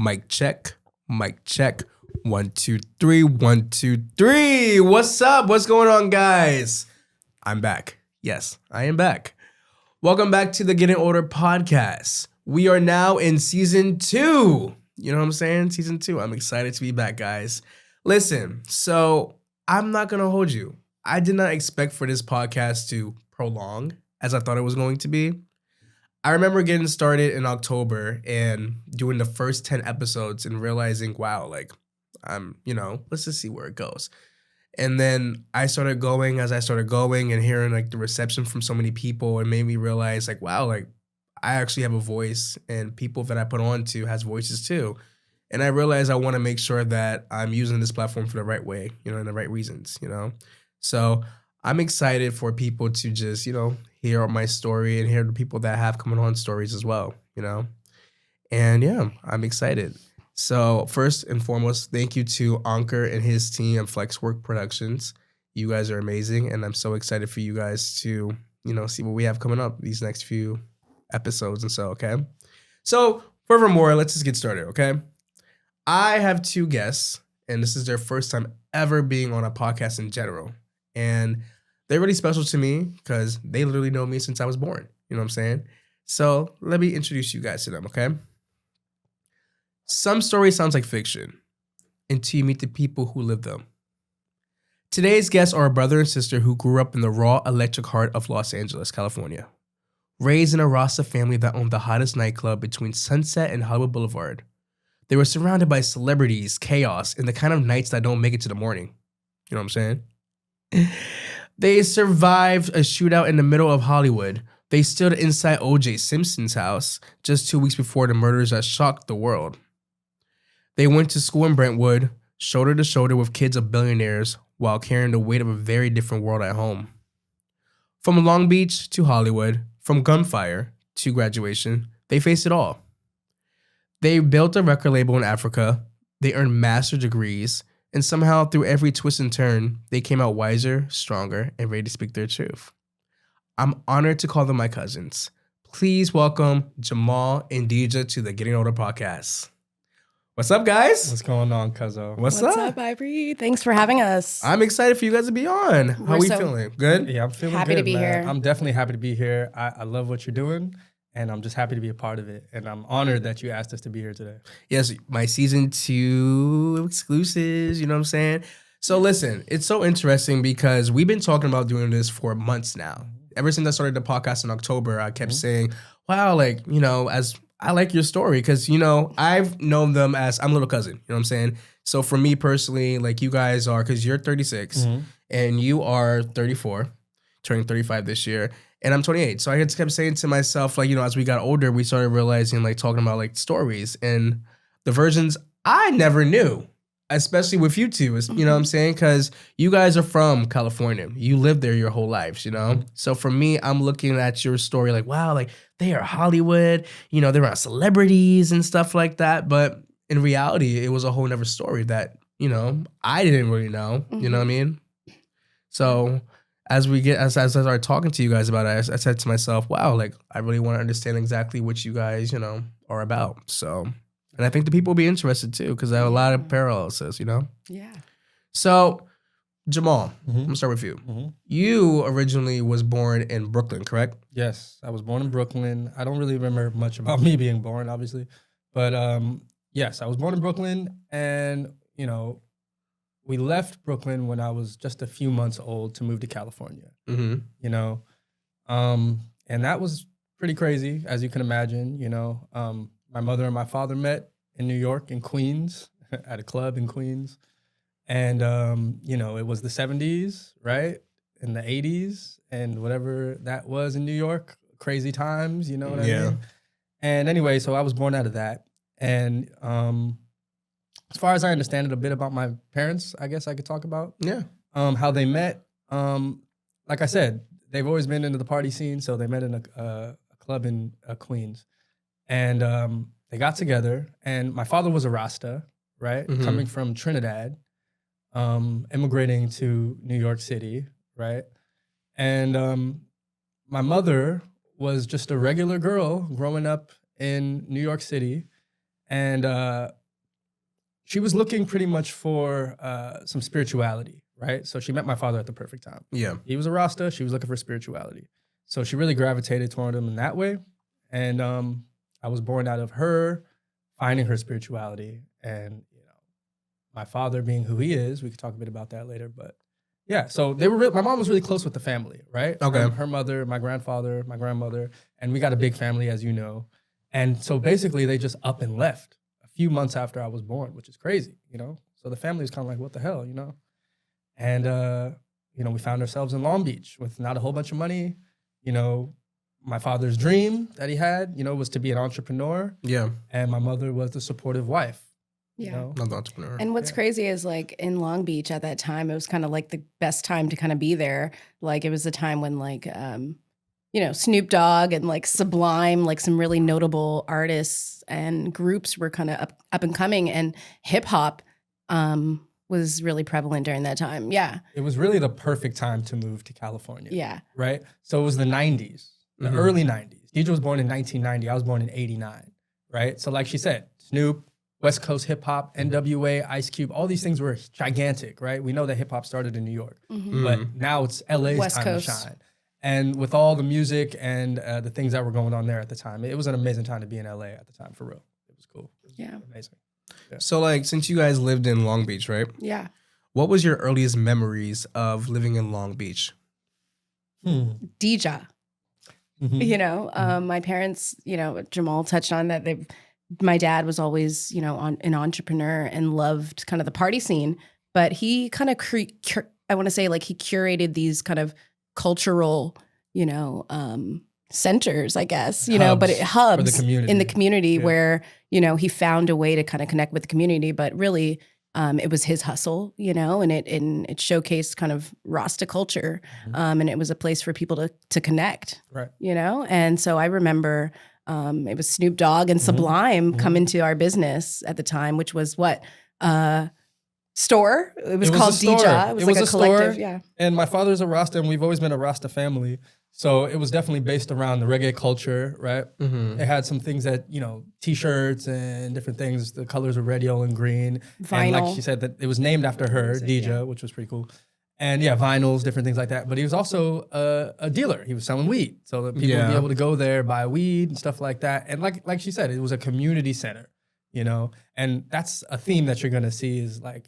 Mic check. Mic check. 1, 2, 3. 1, 2, 3. What's up? What's going on, guys? I'm back. Yes, I am back. Welcome back to the Getting Older podcast. We are now in season 2. You know what I'm saying? Season 2. I'm excited to be back, guys. Listen, so I'm not going to hold you. I did not expect for this podcast to prolong as I thought it was going to be. I remember getting started in October and doing the first 10 episodes and realizing, wow, like, let's just see where it goes. And then I started going as I started going and hearing like the reception from so many people, and made me realize like, wow, like I actually have a voice and people that I put on to has voices too. And I realized I want to make sure that I'm using this platform for the right way, and the right reasons, So I'm excited for people to just, hear my story and hear the people that have coming on stories as well, And yeah, I'm excited. So first and foremost, thank you to Ankur and his team at Flexwork Productions. You guys are amazing, and I'm so excited for you guys to, see what we have coming up these next few episodes and so, okay? So furthermore, let's just get started, okay? I have 2 guests, and this is their first time ever being on a podcast in general. And they're really special to me because they literally know me since I was born. You know what I'm saying? So let me introduce you guys to them, okay? Some story sounds like fiction until you meet the people who live them. Today's guests are a brother and sister who grew up in the raw electric heart of Los Angeles, California. Raised in a Rasta family that owned the hottest nightclub between Sunset and Hollywood Boulevard. They were surrounded by celebrities, chaos, and the kind of nights that don't make it to the morning. You know what I'm saying? They survived a shootout in the middle of Hollywood. They stood inside OJ Simpson's house just 2 weeks before the murders that shocked the world. They went to school in Brentwood, shoulder to shoulder with kids of billionaires, while carrying the weight of a very different world at home. From Long Beach to Hollywood, from gunfire to graduation, they faced it all. They built a record label in Africa, they earned master's degrees, and somehow through every twist and turn, they came out wiser, stronger, and ready to speak their truth. I'm honored to call them my cousins. Please welcome Jahmaal and Deja to the Getting Older podcast. What's up, guys? What's going on, Cuzzo? What's up, Ivory? Thanks for having us. I'm excited for you guys to be on. How are we feeling? Good? Yeah, I'm feeling happy good, to be man. here. I'm definitely happy to be here. I love what you're doing, and I'm just happy to be a part of it. And I'm honored that you asked us to be here today. Yes, my season 2 exclusives, you know what I'm saying? So listen, it's so interesting because we've been talking about doing this for months now. Ever since I started the podcast in October, I kept saying, wow, like, as I like your story because, I've known them as I'm a little cousin, you know what I'm saying? So for me personally, like you guys are, because you're 36 and you are 34, turning 35 this year, and I'm 28. So I just kept saying to myself, like, as we got older, we started realizing, like, talking about, like, stories and the versions I never knew, especially with you two, you know what I'm saying? Because you guys are from California. You lived there your whole lives, So for me, I'm looking at your story like, wow, like, they are Hollywood, they're around celebrities and stuff like that. But in reality, it was a whole nother story that, I didn't really know, you know what I mean? So as I started talking to you guys about it, I said to myself, wow, like, I really want to understand exactly what you guys, are about. So, and I think the people will be interested too, because I have a lot of parallels, Yeah. So, Jahmaal, I'm going to start with you. You originally was born in Brooklyn, correct? Yes, I was born in Brooklyn. I don't really remember much about me being born, obviously. But yes, I was born in Brooklyn, and, we left Brooklyn when I was just a few months old to move to California, And that was pretty crazy, as you can imagine, My mother and my father met in New York, in Queens, at a club in Queens. And, it was the 70s, right? In the 80s and whatever that was in New York. Crazy times, you know what I mean? And anyway, so I was born out of that. And as far as I understand it, a bit about my parents, I guess I could talk about. Yeah. How they met. Like I said, they've always been into the party scene. So they met in a club in Queens. And they got together. And my father was a Rasta, right? Coming from Trinidad. Immigrating to New York City, right? And my mother was just a regular girl growing up in New York City. And she was looking pretty much for some spirituality, right? So she met my father at the perfect time. Yeah. He was a Rasta. She was looking for spirituality. So she really gravitated toward him in that way. And I was born out of her finding her spirituality. And, my father being who he is, we could talk a bit about that later. But yeah, so they were. My mom was really close with the family, right? Okay. Her mother, my grandfather, my grandmother, and we got a big family, as you know. And so basically they just up and left a few months after I was born, which is crazy, So the family was kind of like, what the hell, And, we found ourselves in Long Beach with not a whole bunch of money. My father's dream that he had, was to be an entrepreneur. Yeah. And my mother was the supportive wife. Yeah. Not the entrepreneur. And what's crazy is like in Long Beach at that time, it was kind of like the best time to kind of be there. Like it was the time when like, Snoop Dogg and like Sublime, like some really notable artists and groups were kind of up and coming, and hip hop was really prevalent during that time. Yeah. It was really the perfect time to move to California. Yeah. Right? So it was the 90s, the early 90s. DJ was born in 1990. I was born in 89. Right? So like she said, Snoop, West Coast hip hop, NWA, Ice Cube, all these things were gigantic, right? We know that hip hop started in New York, but now it's LA's West time Coast. to shine. And with all the music and the things that were going on there at the time, it was an amazing time to be in LA at the time, for real. It was cool. It was amazing. Yeah. So like, since you guys lived in Long Beach, right? Yeah. What was your earliest memories of living in Long Beach? DJ. My parents, Jahmaal touched on that. My dad was always, an entrepreneur and loved kind of the party scene, but he kind of, I want to say like he curated these kind of cultural, centers, I guess, but hubs for the community. in the community where, he found a way to kind of connect with the community, but really it was his hustle, and it showcased kind of Rasta culture. And it was a place for people to connect, right. And so I remember it was Snoop Dogg and Sublime come into our business at the time, which was what? Store? It was called DJ. It was like a collective, store, And my father's a Rasta, and we've always been a Rasta family. So it was definitely based around the reggae culture, right? It had some things that, T-shirts and different things. The colors were red, yellow, and green. Vinyl. And like she said, that it was named after her, DJ, which was pretty cool. And vinyls, different things like that. But he was also a dealer. He was selling weed. So that people would be able to go there, buy weed and stuff like that. And like she said, it was a community center, And that's a theme that you're going to see is like,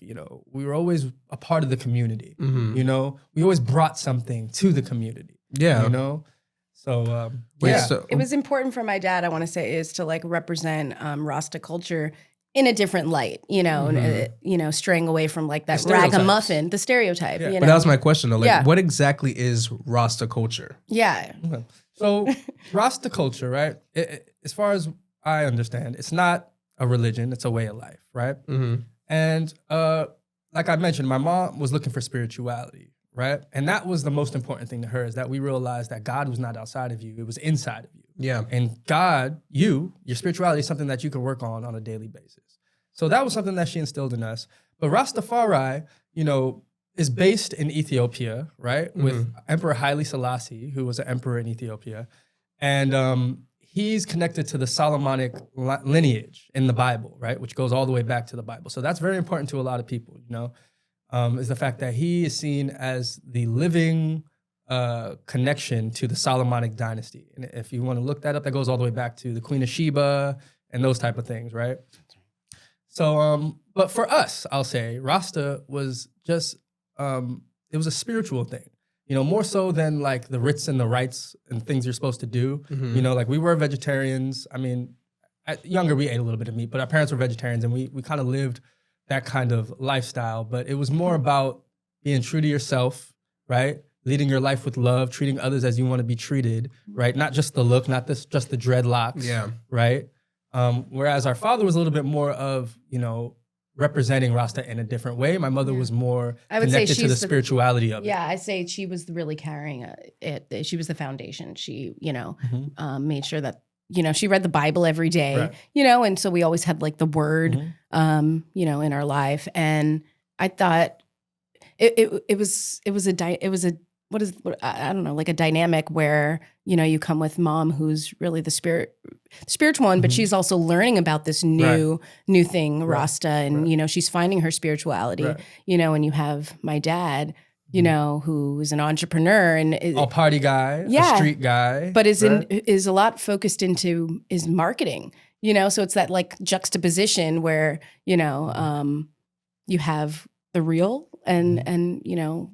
we were always a part of the community, We always brought something to the community, So, So, it was important for my dad, I want to say, is to like represent Rasta culture in a different light, and, straying away from like that ragamuffin, the stereotype. But that was my question though. Like, what exactly is Rasta culture? Yeah. Okay. So Rasta culture, right? As far as I understand, it's not a religion; it's a way of life, right? And like I mentioned, my mom was looking for spirituality, right? And that was the most important thing to her, is that we realized that God was not outside of you; it was inside of you. Yeah. And God, your spirituality is something that you can work on a daily basis. So that was something that she instilled in us. But Rastafari, is based in Ethiopia, right? With Emperor Haile Selassie, who was an emperor in Ethiopia. And he's connected to the Solomonic lineage in the Bible, right? Which goes all the way back to the Bible. So that's very important to a lot of people, is the fact that he is seen as the living connection to the Solomonic dynasty. And if you want to look that up, that goes all the way back to the Queen of Sheba and those type of things, right? So, but for us, I'll say Rasta was just, it was a spiritual thing, more so than like the writs and the rites and things you're supposed to do. Like we were vegetarians. I mean, younger, we ate a little bit of meat, but our parents were vegetarians, and we kind of lived that kind of lifestyle. But it was more about being true to yourself, right? Leading your life with love, treating others as you want to be treated, right? Not just the look, not just the dreadlocks, right? Whereas our father was a little bit more of, representing Rasta in a different way. My mother was more connected to the spirituality of it. Yeah, I'd say she was really carrying it. She was the foundation. She, made sure that, she read the Bible every day, Right. And so we always had like the word, in our life. And I thought it was a I don't know, like a dynamic where, you know, you come with mom who's really the spiritual one, but she's also learning about this new thing, Rasta, and you know, she's finding her spirituality, you know, and you have my dad, you know, who is an entrepreneur and a party guy, a street guy, but is a lot focused into is marketing, you know, so it's that like juxtaposition where, you know, you have the real and you know,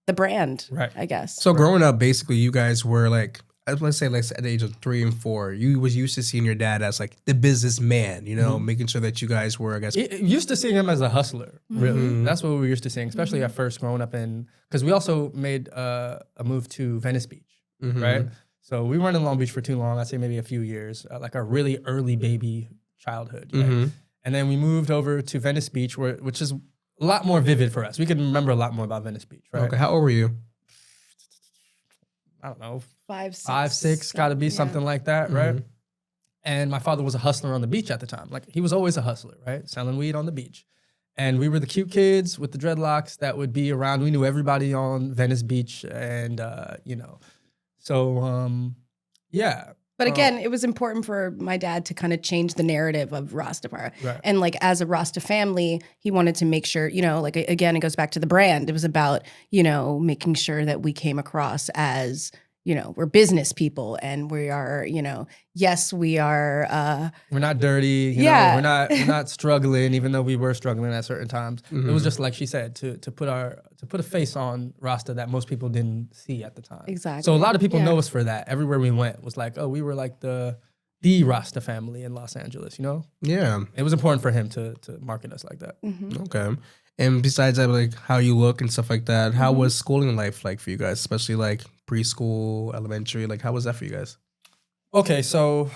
the brand, I guess. So growing up, basically, you guys were like, let's say, like at the age of 3 and 4, you was used to seeing your dad as like the businessman, you know, making sure that you guys were, I guess, used to seeing him as a hustler. Really, that's what we were used to seeing, especially at first growing up because we also made a move to Venice Beach, right? So we weren't in Long Beach for too long. I'd say maybe a few years, like a really early baby childhood, and then we moved over to Venice Beach, which is a lot more vivid for us. We can remember a lot more about Venice Beach, right? Okay, how old were you? I don't know. 5, 6. 5, 6, got to be something like that, right? And my father was a hustler on the beach at the time. Like, he was always a hustler, right? Selling weed on the beach. And we were the cute kids with the dreadlocks that would be around. We knew everybody on Venice Beach and, you know. So, yeah. But again, it was important for my dad to kind of change the narrative of Rastafari. And like as a Rasta family, he wanted to make sure, you know, like again, it goes back to the brand. It was about, you know, making sure that we came across as, you know, we're business people and we are, you know, yes, we are. We're not dirty. You know, we're not struggling, even though we were struggling at certain times. It was just like she said, to put a face on Rasta that most people didn't see at the time. Exactly. So a lot of people know us for that. Everywhere we went was like, oh, we were like the Rasta family in Los Angeles, you know? Yeah. It was important for him to market us like that. Okay. And besides that, like how you look and stuff like that, how was schooling life like for you guys, especially like preschool, elementary? Like how was that for you guys? Okay, so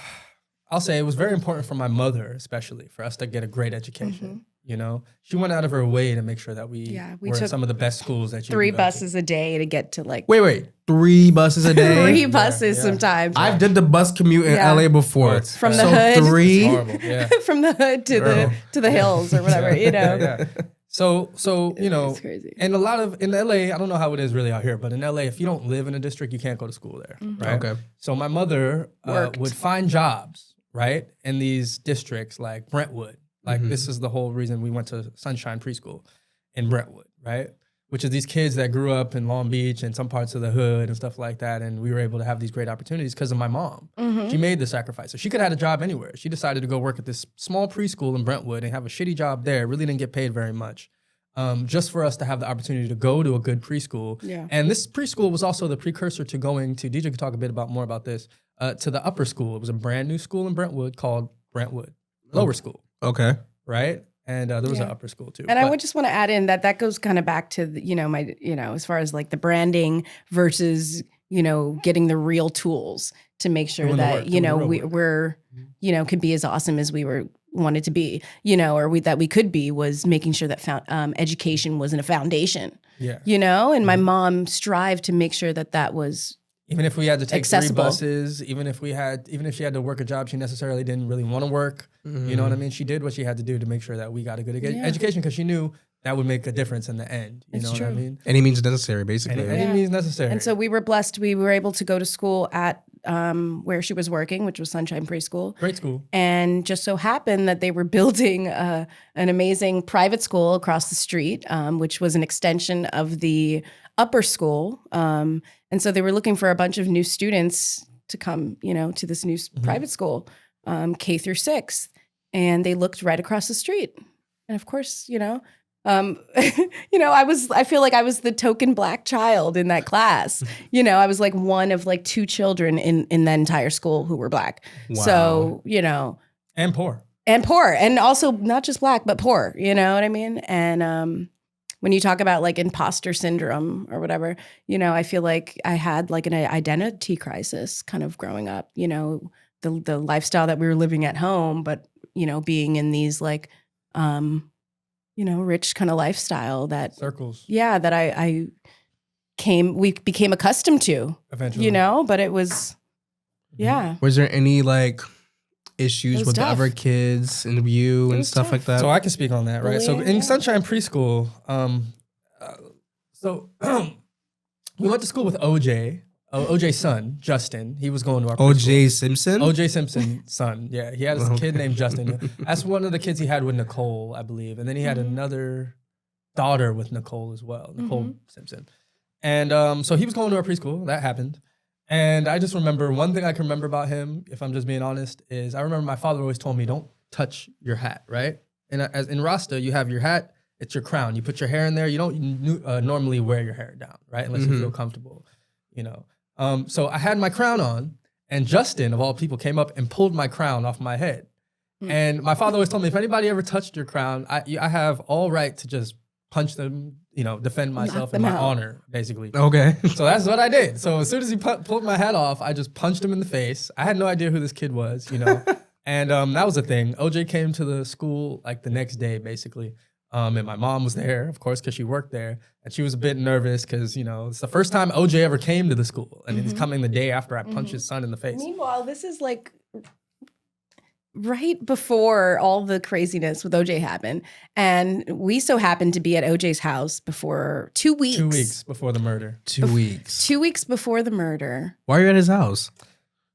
I'll say it was very important for my mother, especially for us to get a great education. You know, she went out of her way to make sure that we were in some of the best schools that you 3 buses a day to get to like. Wait, 3 buses a day? 3 buses sometimes. I've did the bus commute in LA before. From the hood. 3? It's horrible. Yeah. From the hood to the hills or whatever, you know. So you know, it's crazy. And a lot of in LA, I don't know how it is really out here, but in LA, if you don't live in a district, you can't go to school there, right? Okay. So my mother would find jobs, right, in these districts like Brentwood. Like this is the whole reason we went to Sunshine Preschool in Brentwood, right? Which is these kids that grew up in Long Beach and some parts of the hood and stuff like that. And we were able to have these great opportunities because of my mom. She made the sacrifice. So she could have had a job anywhere. She decided to go work at this small preschool in Brentwood and have a shitty job there. Really didn't get paid very much. Just for us to have the opportunity to go to a good preschool. Yeah. And this preschool was also the precursor to going to, DJ could talk a bit more about this, to the upper school. It was a brand new school in Brentwood called Brentwood Lower School. Okay. Right? And there was an upper school too. And I would just want to add in that goes kind of back to, you know, my, you know, as far as like the branding versus, you know, getting the real tools to make sure that, you know, we're, you know, could be as awesome as we wanted to be, you know, or that we could be, was making sure that education wasn't a foundation, you know, and my mom strived to make sure that was even if we had to take accessible. 3 buses, even if she had to work a job she necessarily didn't really want to work, you know what I mean? She did what she had to do to make sure that we got a good education because she knew that would make a difference in the end. You know what I mean? Any means necessary, basically. Any means necessary. And so we were blessed. We were able to go to school at where she was working, which was Sunshine Preschool. Great school. And just so happened that they were building an amazing private school across the street, which was an extension of the upper school. And so they were looking for a bunch of new students to come, you know, to this new private school, K through 6th. And they looked right across the street. And of course, you know, you know, I feel like I was the token Black child in that class. You know, I was like one of like 2 children in that entire school who were Black. Wow. So, you know. And poor. And also not just Black, but poor, you know what I mean? And when you talk about like imposter syndrome or whatever, you know, I feel like I had like an identity crisis kind of growing up, you know, the lifestyle that we were living at home, but, you know, being in these like, you know, rich kind of lifestyle that circles. Yeah, that we became accustomed to eventually, you know, but it was, yeah. Was there any like issues with the other kids and you and stuff like that? So I can speak on that, right? So in Sunshine Preschool, we went to school with OJ. OJ's son, Justin. He was going to our OJ preschool. Simpson? OJ Simpson's son. Yeah, he had a kid named Justin. That's one of the kids he had with Nicole, I believe. And then he had another daughter with Nicole as well, Nicole Simpson. And so he was going to our preschool. That happened. And I just remember one thing I can remember about him, if I'm just being honest, is I remember my father always told me, don't touch your hat, right? And as in Rasta, you have your hat, it's your crown. You put your hair in there. You don't normally wear your hair down, right? Unless you feel comfortable, you know. So I had my crown on, and Justin, of all people, came up and pulled my crown off my head. And my father always told me, if anybody ever touched your crown, I have all right to just punch them, you know, defend myself and my honor, basically. Okay. So that's what I did. So as soon as he pulled my hat off, I just punched him in the face. I had no idea who this kid was, you know. And that was the thing. OJ came to the school like the next day, basically. And my mom was there, of course, because she worked there. And she was a bit nervous because, you know, it's the first time OJ ever came to the school. And he's coming the day after I punched his son in the face. Meanwhile, this is like right before all the craziness with OJ happened. And we so happened to be at OJ's house before 2 weeks. 2 weeks before the murder. 2 weeks. 2 weeks before the murder. Why are you at his house?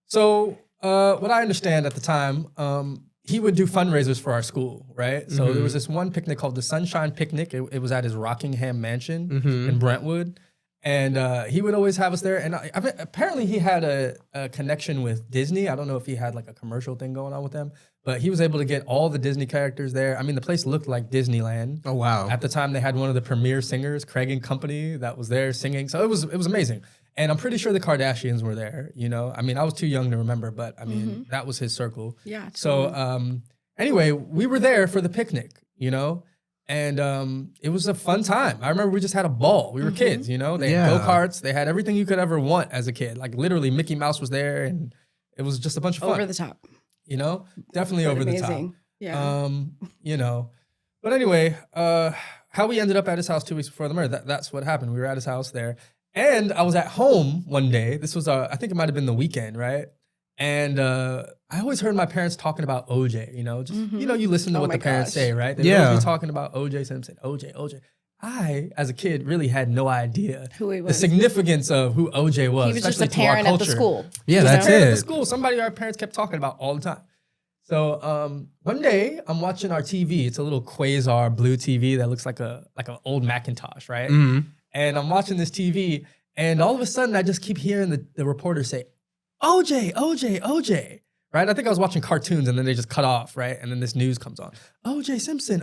So what I understand at the time, he would do fundraisers for our school, right? So there was this one picnic called the Sunshine Picnic. It was at his Rockingham mansion in Brentwood. And he would always have us there. And apparently he had a connection with Disney. I don't know if he had like a commercial thing going on with them, but he was able to get all the Disney characters there. I mean, the place looked like Disneyland. Oh, wow. At the time, they had one of the premier singers, Craig and Company, that was there singing. So it was amazing. And I'm pretty sure the Kardashians were there, you know? I mean, I was too young to remember, but I mean, that was his circle. Yeah. So anyway, we were there for the picnic, you know? And it was a fun time. I remember we just had a ball. We were kids, you know? They had go-karts. They had everything you could ever want as a kid. Like literally Mickey Mouse was there and it was just a bunch of fun. Over the top. You know? Definitely over the top. Yeah. You know. But anyway, how we ended up at his house 2 weeks before the murder, that's what happened. We were at his house there. And I was at home one day. This was, I think it might have been the weekend, right? And I always heard my parents talking about OJ, you know, just, you know, you listen to what the parents say, right? They would be talking about OJ Simpson, OJ. I, as a kid, really had no idea who he was. The significance of who OJ was. He was just a parent at the school. Yeah, that's it. At the school, somebody our parents kept talking about all the time. So one day I'm watching our TV. It's a little Quasar blue TV that looks like an old Macintosh, right? And I'm watching this TV, and all of a sudden I just keep hearing the reporter say, OJ, right? I think I was watching cartoons and then they just cut off, right? And then this news comes on, OJ Simpson.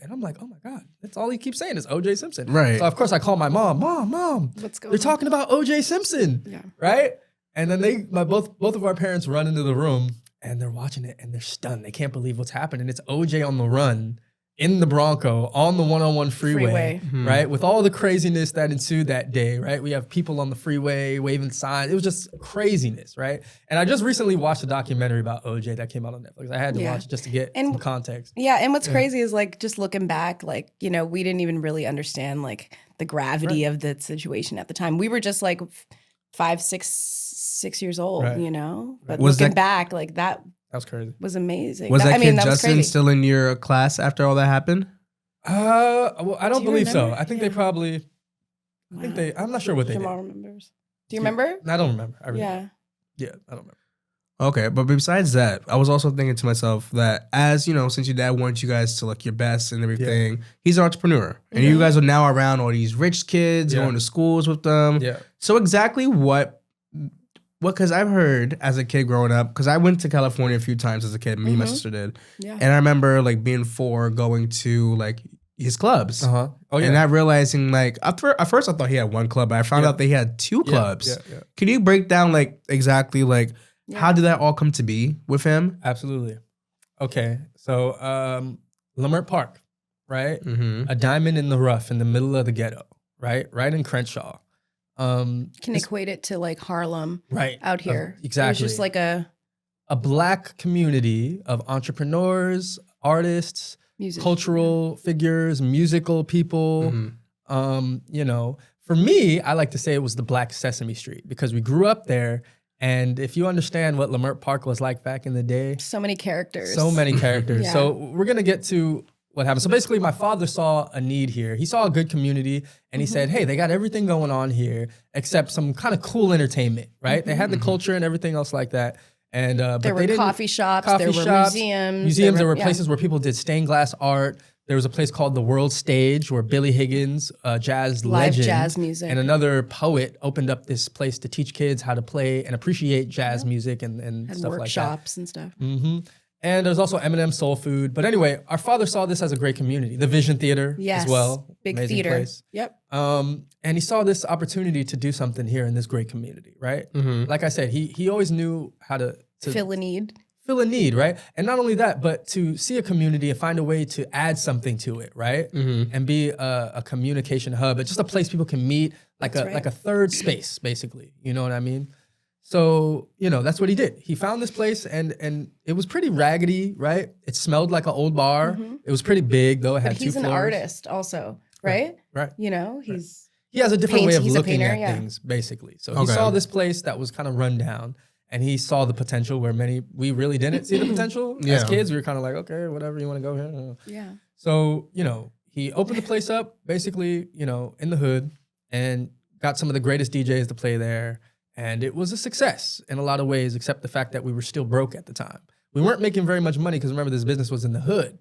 And I'm like, oh my God, that's all he keeps saying is OJ Simpson. Right. So of course I call my mom, what's going on? They're talking about OJ Simpson, right? And then both of our parents run into the room and they're watching it and they're stunned. They can't believe what's happening. It's OJ on the run in the Bronco on the 101 freeway. Right? With all the craziness that ensued that day, right? We have people on the freeway waving signs. It was just craziness, right? And I just recently watched a documentary about OJ that came out on Netflix. I had to watch it just to get some context. Yeah, and what's crazy is like just looking back, like, you know, we didn't even really understand like the gravity of the situation at the time. We were just like 5, 6 years old, you know? But looking back, like that was crazy. Was amazing. Was that kid Justin still in your class after all that happened? Well, I don't believe so. I think they probably. I'm not sure what they did. Jahmaal remembers. Do you remember? I don't remember. I don't remember. Okay, but besides that, I was also thinking to myself that as, you know, since your dad wants you guys to look your best and everything, he's an entrepreneur. And you guys are now around all these rich kids, going to schools with them. Yeah. So exactly what, because I've heard as a kid growing up, because I went to California a few times as a kid, me and my sister did. Yeah. And I remember like being 4 going to like his clubs. Oh, yeah. And not realizing like, at first I thought he had one club, but I found out that he had 2 clubs. Yeah. Can you break down like exactly like how did that all come to be with him? Absolutely. Okay. So Leimert Park, right? A diamond in the rough in the middle of the ghetto, right? Right in Crenshaw. Can equate it to like Harlem out here. Exactly. It was just like a black community of entrepreneurs, artists, cultural figures, musical people. You know, for me, I like to say it was the Black Sesame Street because we grew up there. And if you understand what Leimert Park was like back in the day. So many characters. So we're going to get to what happened. So basically, my father saw a need here. He saw a good community, and he said, "Hey, they got everything going on here except some kind of cool entertainment, right? They had the culture and everything else like that." And but there were they didn't, coffee shops, there were museums. There were places where people did stained glass art. There was a place called the World Stage where Billy Higgins, jazz live legend, jazz music, and another poet opened up this place to teach kids how to play and appreciate jazz music and stuff like that. Workshops and stuff. And there's also M&M Soul Food. But anyway, our father saw this as a great community. The Vision Theater as well. Big amazing theater. Place. Yep. And he saw this opportunity to do something here in this great community, right? Like I said, he always knew how to fill a need. Fill a need, right? And not only that, but to see a community and find a way to add something to it, right? And be a communication hub, but just a place people can meet, like a third space, basically. You know what I mean? So, that's what he did. He found this place and it was pretty raggedy, right? It smelled like an old bar. It was pretty big, though. It had 2 floors. He's an artist also, right? Right. He has a different way of he's a looking painter, at things, basically. So he saw this place that was kind of run down and he saw the potential where we really didn't see the potential. As kids, we were kind of like, okay, whatever, you want to go here. Yeah. So, he opened the place up basically, in the hood and got some of the greatest DJs to play there. And it was a success in a lot of ways, except the fact that we were still broke at the time. We weren't making very much money because remember, this business was in the hood,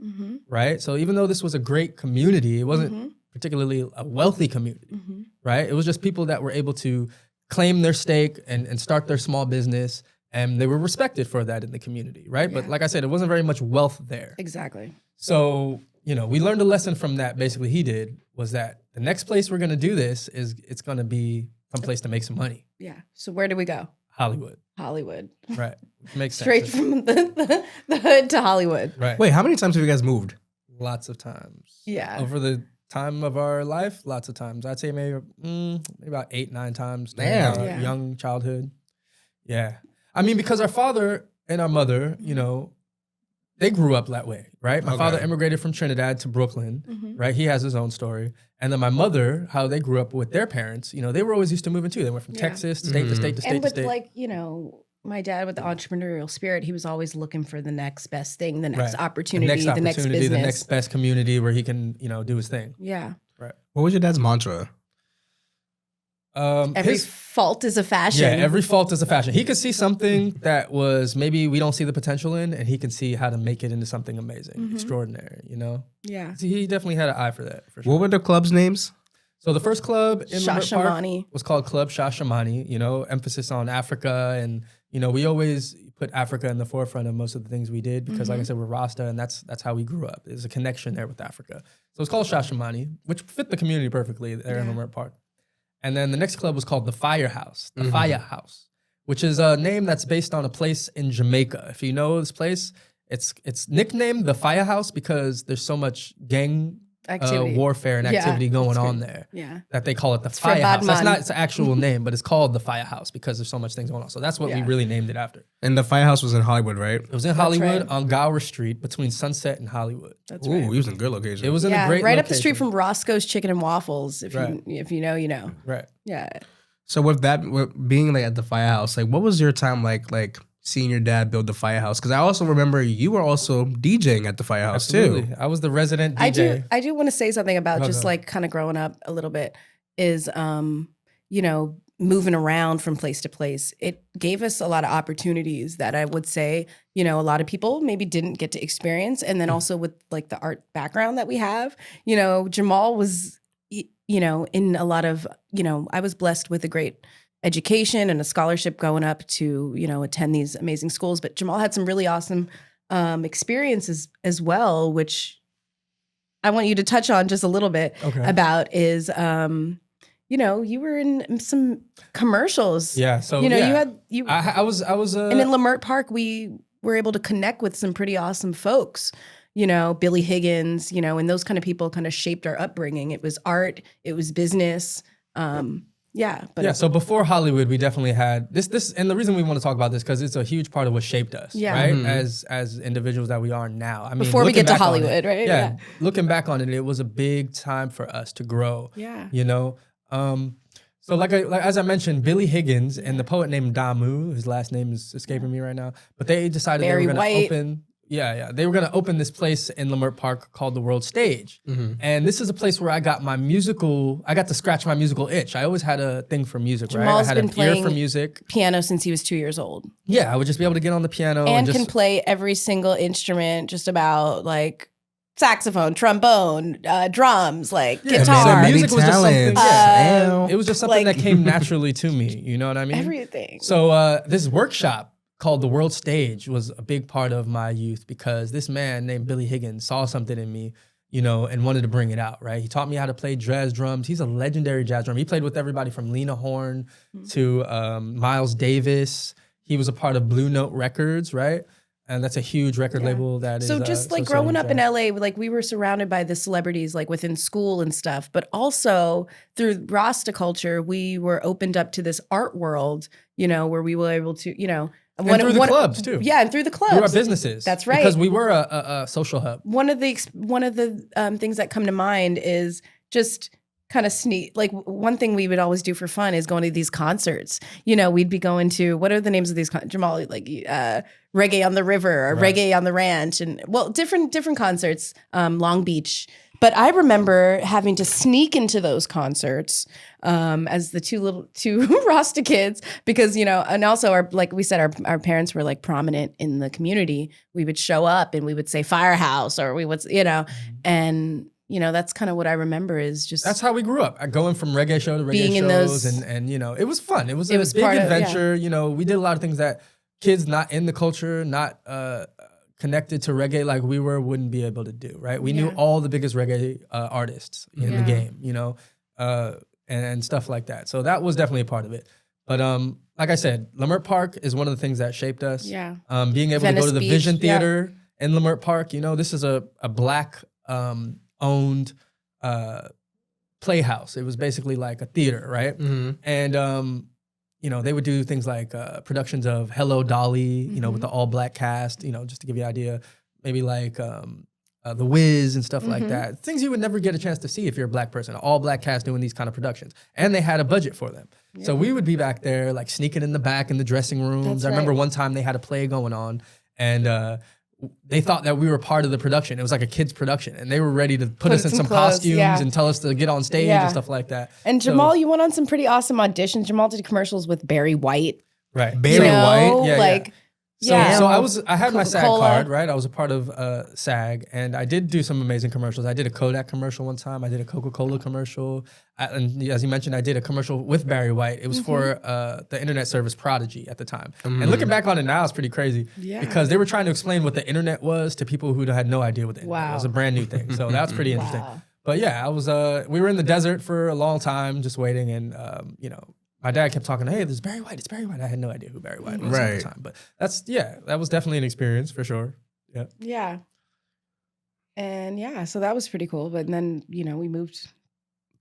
right? So even though this was a great community, it wasn't particularly a wealthy community, right? It was just people that were able to claim their stake and start their small business. And they were respected for that in the community, right? Yeah. But like I said, it wasn't very much wealth there. Exactly. So, we learned a lesson from that. Basically, he did was that the next place we're going to do this it's going to be some place to make some money. Yeah. So where do we go? Hollywood. Right. Makes sense. Straight from the hood to Hollywood. Right. Wait, how many times have you guys moved? Lots of times. Yeah. Over the time of our life, lots of times. I'd say maybe about 8, 9 times. Damn. During our young childhood. Yeah. I mean, because our father and our mother, they grew up that way, right? My father immigrated from Trinidad to Brooklyn, right? He has his own story. And then my mother, how they grew up with their parents, they were always used to moving too. They went from Texas, state to state to state and to with state. My dad with the entrepreneurial spirit, he was always looking for the next best thing, the next Right. opportunity, the next business. The next best community where he can, do his thing. Yeah. Right. What was your dad's mantra? Every fault is a fashion. Yeah, every fault is a fashion. He could see something that was maybe we don't see the potential in, and he can see how to make it into something amazing, extraordinary, Yeah. So he definitely had an eye for that, for sure. What were the club's names? So the first club in Leimert Park Shashamani. was called Club Shashamani, emphasis on Africa. And, we always put Africa in the forefront of most of the things we did because, like I said, we're Rasta, and that's how we grew up. There's a connection there with Africa. So it's called Shashamani, which fit the community perfectly there in Leimert Park. And then the next club was called the Firehouse, Firehouse, which is a name that's based on a place in Jamaica. If you know this place, it's nicknamed the Firehouse because there's so much gang warfare and activity going on there. Yeah. That they call it the Firehouse. That's not its actual name, but it's called the Firehouse because there's so much things going on. So that's what we really named it after. And the Firehouse was in Hollywood, right? It was in Hollywood on Gower Street between Sunset and Hollywood. That's Ooh, right. he was in a good location. It was in a great right location. up the street from Roscoe's Chicken and Waffles. If you know, you know. Right. Yeah. So with being like at the Firehouse, like what was your time like seeing your dad build the Firehouse? Because I also remember you were also DJing at the Firehouse too. I was the resident DJ. I do want to say something about just like kind of growing up a little bit is moving around from place to place. It gave us a lot of opportunities that I would say, a lot of people maybe didn't get to experience. And then also with like the art background that we have, Jahmaal was, in a lot of, I was blessed with a great education and a scholarship going up to, attend these amazing schools. But Jahmaal had some really awesome experiences as well, which I want you to touch on just a little bit about is, you were in some commercials. Yeah. So I was and in Leimert Park, we were able to connect with some pretty awesome folks. Billy Higgins, and those kind of people kind of shaped our upbringing. It was art, it was business. So before Hollywood, we definitely had this, and the reason we want to talk about this because it's a huge part of what shaped us, right? As individuals that we are now. I mean, before we get to Hollywood, right? Yeah, looking back on it, it was a big time for us to grow. Yeah, So like as I mentioned, Billy Higgins and the poet named Damu, his last name is escaping me right now, but they decided they were going to open. Yeah. They were gonna open this place in Leimert Park called the World Stage, and this is a place where I got to scratch my musical itch. I always had a thing for music, right? I Jamaal's had been an ear playing for music. piano since he was 2 years old. Yeah, I would just be able to get on the piano And just can play every single instrument, just about like saxophone, trombone, drums, like guitar. man, music was just something. talents. It was just something like- that came naturally to me. You know what I mean? Everything. So this workshop called the World Stage was a big part of my youth because this man named Billy Higgins saw something in me, you know, and wanted to bring it out, right? He taught me how to play jazz drums. He's a legendary jazz drummer. He played with everybody from Lena Horne to Miles Davis. He was a part of Blue Note Records, right? And that's a huge record label that is. So just like growing up in LA, like we were surrounded by the celebrities like within school and stuff, but also through Rasta culture, we were opened up to this art world, you know, where we were able to, you know, and through the clubs too. Yeah, and through the clubs. Through our businesses. That's right. Because we were a social hub. One of the things that come to mind is just kind of sneak. Like one thing we would always do for fun is going to these concerts. You know, we'd be going to, what are the names of these Jahmaal, like Reggae on the River or Reggae on the Ranch, and well, different concerts, Long Beach. But I remember having to sneak into those concerts as the two Rasta kids because, you know, and also like we said, our parents were like prominent in the community. We would show up and we would say Firehouse or we would, you know, and you know, that's kind of what I remember is just. That's how we grew up. Going from reggae show to reggae being shows in those, and you know, it was fun. It was a big adventure. You know, we did a lot of things that kids not in the culture, not connected to reggae like we were, wouldn't be able to do, right? We knew all the biggest reggae artists in the game, you know, and stuff like that. So that was definitely a part of it. But like I said, Leimert Park is one of the things that shaped us. Yeah. Being able Venice to go to the Beach, Vision Theater in Leimert Park, you know, this is a black owned playhouse. It was basically like a theater, right? And you know, they would do things like productions of Hello Dolly, you know, with the all black cast, you know, just to give you an idea, maybe like The Wiz and stuff like that. Things you would never get a chance to see if you're a black person, an all black cast doing these kind of productions. And they had a budget for them. So we would be back there like sneaking in the back in the dressing rooms. I remember one time they had a play going on and they thought that we were part of the production. It was like a kid's production, and they were ready to put us in some clothes, costumes and tell us to get on stage and stuff like that. And Jahmaal, you went on some pretty awesome auditions. Jahmaal did commercials with Barry White. Right. Barry White? Yeah, like, So I had my SAG Coca-Cola. card, right? I was a part of SAG, and I did do some amazing commercials. I did a Kodak commercial one time. I did a Coca-Cola commercial. And as you mentioned, I did a commercial with Barry White. It was for the internet service Prodigy at the time. And looking back on it now, it's pretty crazy because they were trying to explain what the internet was to people who had no idea what the internet was. It was a brand new thing. So that was pretty interesting. But yeah, we were in the desert for a long time just waiting, and you know, my dad kept talking, hey, there's Barry White, it's Barry White. I had no idea who Barry White was at the time. But that was definitely an experience for sure. Yeah. Yeah. And so that was pretty cool. But then, you know, we moved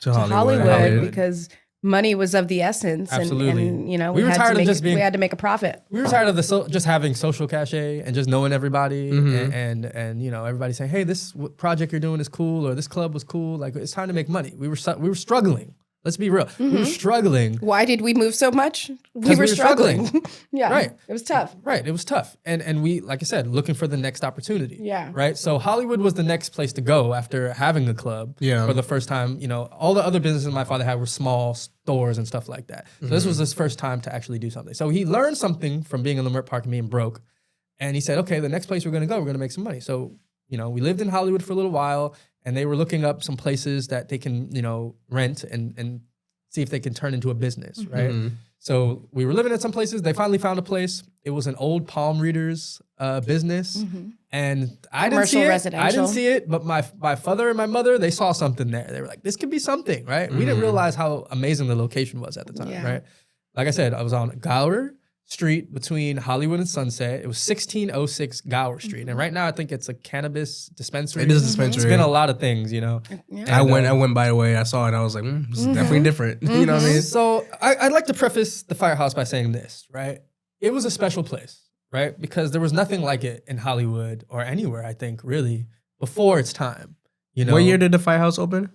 to Hollywood because money was of the essence. Absolutely. And you know, we were tired of just being. We had to make a profit. We were tired of just having social cachet and just knowing everybody and you know, everybody saying, hey, this project you're doing is cool, or this club was cool. Like, it's time to make money. We were struggling. Let's be real. We were struggling. Why did we move so much? We were struggling. Yeah. Right. It was tough. Right. It was tough. And we, like I said, looking for the next opportunity. Yeah. Right. So Hollywood was the next place to go after having a club for the first time. You know, all the other businesses my father had were small stores and stuff like that. So this was his first time to actually do something. So he learned something from being in Leimert Park and being broke. And he said, okay, the next place we're going to go, we're going to make some money. So, you know, we lived in Hollywood for a little while, and they were looking up some places that they can, you know, rent and see if they can turn into a business, right? So we were living at some places. They finally found a place. It was an old palm readers business, and I didn't see it. Residential. I didn't see it, but my father and my mother, they saw something there. They were like, "This could be something," right? We didn't realize how amazing the location was at the time, right? Like I said, I was on Gower Street between Hollywood and Sunset. It was 1606 Gower Street, and right now I think it's a cannabis dispensary. It is a dispensary. It's been a lot of things, you know. Yeah. I went by the way. I saw it. I was like, this is definitely different. You know what I mean? So I'd like to preface the Firehouse by saying this, right? It was a special place, right? Because there was nothing like it in Hollywood or anywhere, I think, really, before its time. You know, What year did the Firehouse open?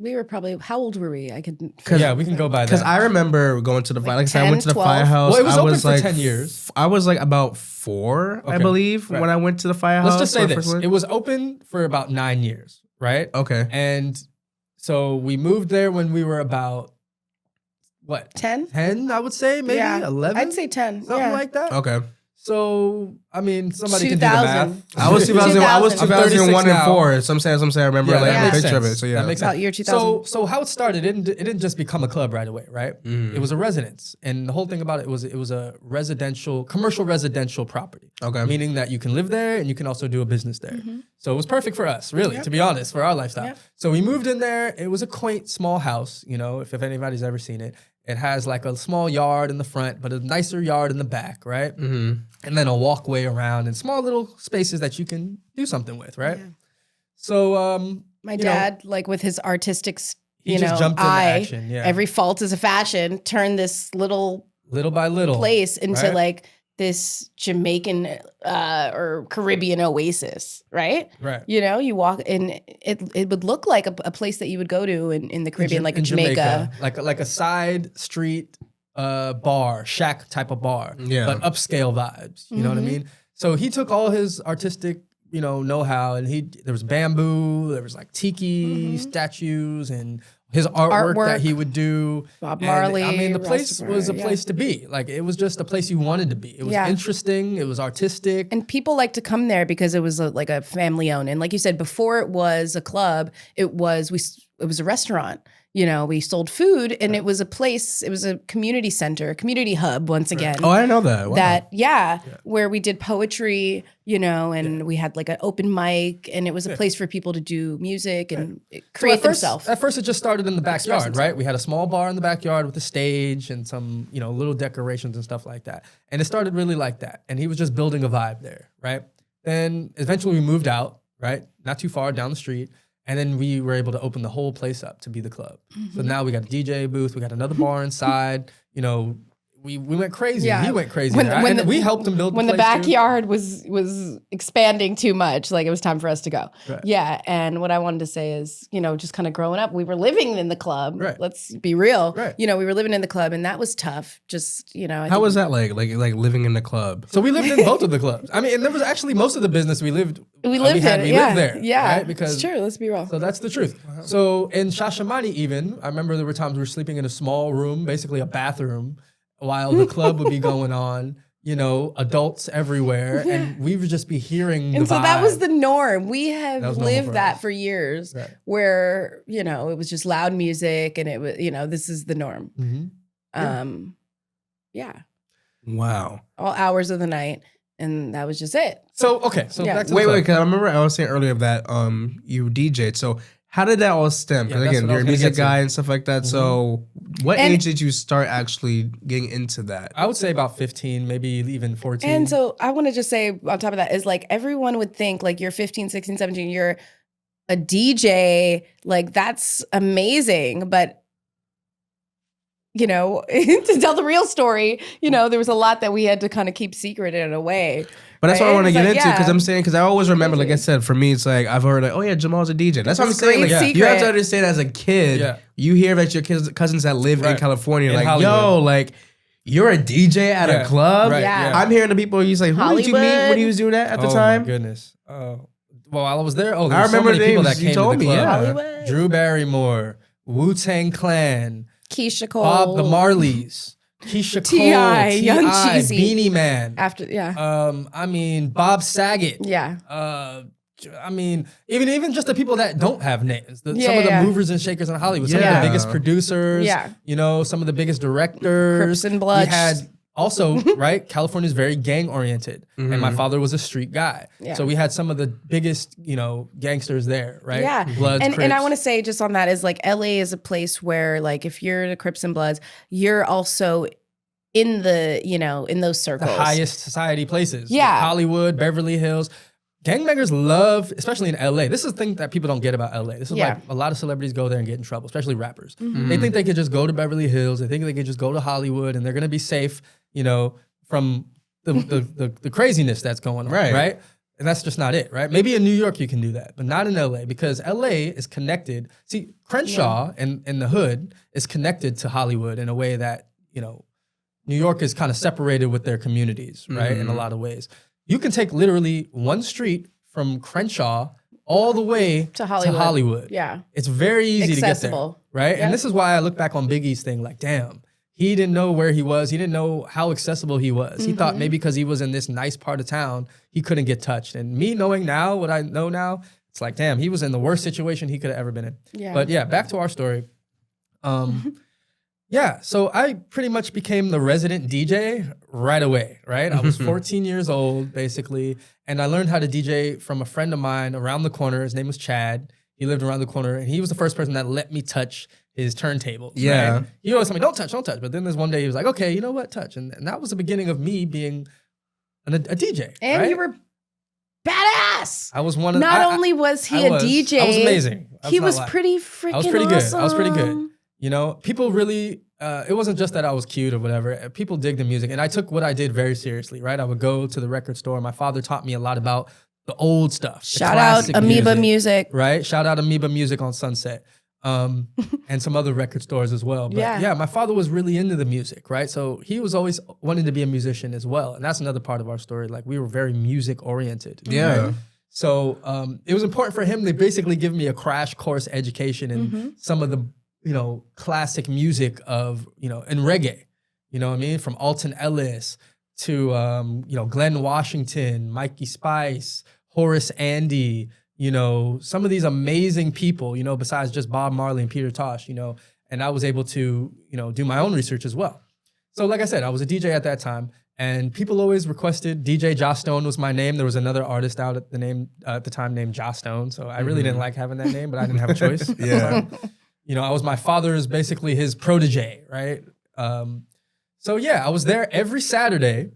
We were probably, how old were we? I could. Yeah, we can go by that. Because I remember going to the like I said, I went to the 10, 12? Firehouse. Well, it was I open was for like 10 years. I was like about 4, I Okay. believe, Right. when I went to the Firehouse. Let's just say when I this. first went. It was open for about 9 years, right? Okay. And so we moved there when we were about, what? 10? 10, I would say, maybe Yeah. 11? I'd say 10. Something yeah. like that. Okay. So, I mean, somebody can do the 2000. math. I was 2000. I was 2000. 2001 and now. 4. Some say I remember Yeah, like that a makes picture of it. sense. So yeah. That makes About year 2000. So how it started, it didn't just become a club right away, right? Mm. It was a residence, and the whole thing about it was a commercial residential property, Okay. meaning that you can live there and you can also do a business there. Mm-hmm. So it was perfect for us, really, to be honest, for our lifestyle. Yep. So we moved in there. It was a quaint small house, if anybody's ever seen it. It has like a small yard in the front, but a nicer yard in the back, right? Mm-hmm. And then a walkway around and small little spaces that you can do something with, right? Yeah. So My you know, dad, like with his artistic, he just jumped into eye, action, yeah. every fault is a fashion, turned this little little by little. place into right? like this Jamaican or Caribbean oasis, right? Right. You walk and it would look like a place that you would go to in the Caribbean, like in Jamaica. like a side street bar, shack type of bar, Yeah. but upscale vibes. You know what I Mm-hmm. mean? So he took all his artistic, know-how, and there was bamboo, there was like tiki statues, and his artwork that he would do. Bob And, Marley, I mean, the place was a Rastafari, yeah. place to be. Like it was just a place you wanted to be. It was Yeah. interesting. It was artistic. And people like to come there because it was like a family owned. And like you said, before it was a club, it was a restaurant. We sold food, and it was a place. It was a community center, community hub. Once again, Oh, I didn't know that. Wow. where we did poetry. And we had like an open mic, and it was a place for people to do music and create themselves. At first, it just started in the backyard, right? We had a small bar in the backyard with a stage and some, little decorations and stuff like that. And it started really like that. And he was just building a vibe there, right? Then eventually we moved out, right? Not too far down the street. And then we were able to open the whole place up to be the club. So now we got a DJ booth, we got another bar inside, we went crazy. Yeah. He went crazy. When- there. when And the- we helped him build When the the place too. backyard was expanding too much, like it was time for us to go. Right. Yeah, and what I wanted to say is, just kind of growing up, we were living in the club. Right. Let's be real. Right. We were living in the club, and that was tough. Just I How think- was that like living in the club? So we lived in both of the clubs. I mean, and there was actually most of the business we lived We lived had, in we it. Yeah. lived there. Yeah, Right? Because it's true. Let's be real. So that's the truth. So in Shashamani even, I remember there were times we were sleeping in a small room, basically a bathroom, while the club would be going on, adults everywhere. And we would just be hearing And the so that was vibe. the norm. We That have was normal lived for that us. for years, Right. where it was just loud music, and it was this is the norm. Mhm. Yeah, Wow. all hours of the night, and that was just it. So, okay. So Yeah. back to the Wait, club. because I remember I was saying earlier that you DJ'd. So how did that all stem? Because Yeah, that's again, what I you're a was gonna music get to. guy and stuff like that. So what And- age did you start actually getting into that? I would say about 15, maybe even 14. And so I want to just say on top of that is like everyone would think like you're 15, 16, 17, you're a DJ, like that's amazing. But to tell the real story, there was a lot that we had to kind of keep secret in a way. But that's what I Right? want to It's get like, into because yeah. I'm saying because I always remember, like I said, for me it's like I've heard like, oh yeah, Jamal's a DJ. That's what I'm It's saying. great Like, you have to secret. understand as a kid, Yeah. you hear that your cousins that live in Right. California, In like Hollywood. yo, like you're a DJ at Yeah. a club. Right, Yeah. I'm hearing the people. He's like, who did you meet when Hollywood. he was doing that at the Oh, time? my goodness. Well, while I was there, there I were so remember many people names. that You came told to the me, club. yeah. Hollywood. Drew Barrymore, Wu-Tang Clan, Keisha Cole. Bob the Marleys, Keisha T.I., Cole, Young T.I., Cheesy. Beanie Man. After, Bob Saget. yeah. Even just the people that don't have names. Some Yeah, of the yeah. movers and shakers in Hollywood. Some of Yeah. the biggest producers. Yeah. Some of the biggest directors. Crips and Bloods. We had also, right, California's very gang oriented. And my father was a street guy. Yeah. So we had some of the biggest, gangsters there, right? Yeah. Bloods, and I Crips. want to say just on that is like LA is a place where like if you're the Crips and Bloods, you're also in the, in those the circles. highest society places. Yeah. Hollywood, Beverly Hills. Gangbangers love, especially in LA. This is the thing that people don't get about LA. This is Yeah. like a lot of celebrities go there and get in trouble, especially rappers. They think they could just go to Beverly Hills. They think they could just go to Hollywood and they're gonna be safe, from the craziness that's going on. Right. Right. And that's just not it, right? Maybe in New York you can do that, but not in LA, because LA is connected. See, Crenshaw and the hood is connected to Hollywood in a way that, you know, New York is kind of separated with their communities, right? In a lot of ways. You can take literally one street from Crenshaw all the way To Hollywood. Yeah. It's very easy Accessible. to get there, right? Yeah. And this is why I look back on Big E's thing like, damn, he didn't know where he was. He didn't know how accessible he was. He thought maybe because he was in this nice part of town, he couldn't get touched. And me knowing now what I know now, it's like, damn, he was in the worst situation he could have ever been in. Yeah. But yeah, back to our story. Yeah, so I pretty much became the resident DJ right away, right? I was 14 years old, basically, and I learned how to DJ from a friend of mine around the corner. His name was Chad. He lived around the corner, and he was the first person that let me touch his turntables. Yeah. Right? He always told me, don't touch. But then there's one day he was like, okay, you know what, touch. And that was the beginning of me being a DJ. And right? you were badass. I was one of Not only was he a DJ, I was amazing. He was pretty freaking I was pretty good. awesome. I was pretty good. You know, people really, it wasn't just that I was cute or whatever. People dig the music. And I took what I did very seriously, right? I would go to the record store. My father taught me a lot about the old stuff. Shout out Amoeba Music. Right? Shout out Amoeba Music on Sunset. And some other record stores as well. But yeah, my father was really into the music, right? So he was always wanting to be a musician as well. And that's another part of our story. Like, we were very music oriented. Yeah. Right? So it was important for him to basically give me a crash course education in some of the, you know, classic music of, you know, and reggae, you know what I mean? From Alton Ellis to, you know, Glenn Washington, Mikey Spice, Horace Andy, you know, some of these amazing people, you know, besides just Bob Marley and Peter Tosh, you know, and I was able to, you know, do my own research as well. So like I said, I was a DJ at that time, and people always requested DJ Joss Stone was my name. There was another artist out at the time named Joss Stone. So I really didn't like having that name, but I didn't have a choice. Yeah. You know, I was my father's basically his protege, right? So yeah, I was there every Saturday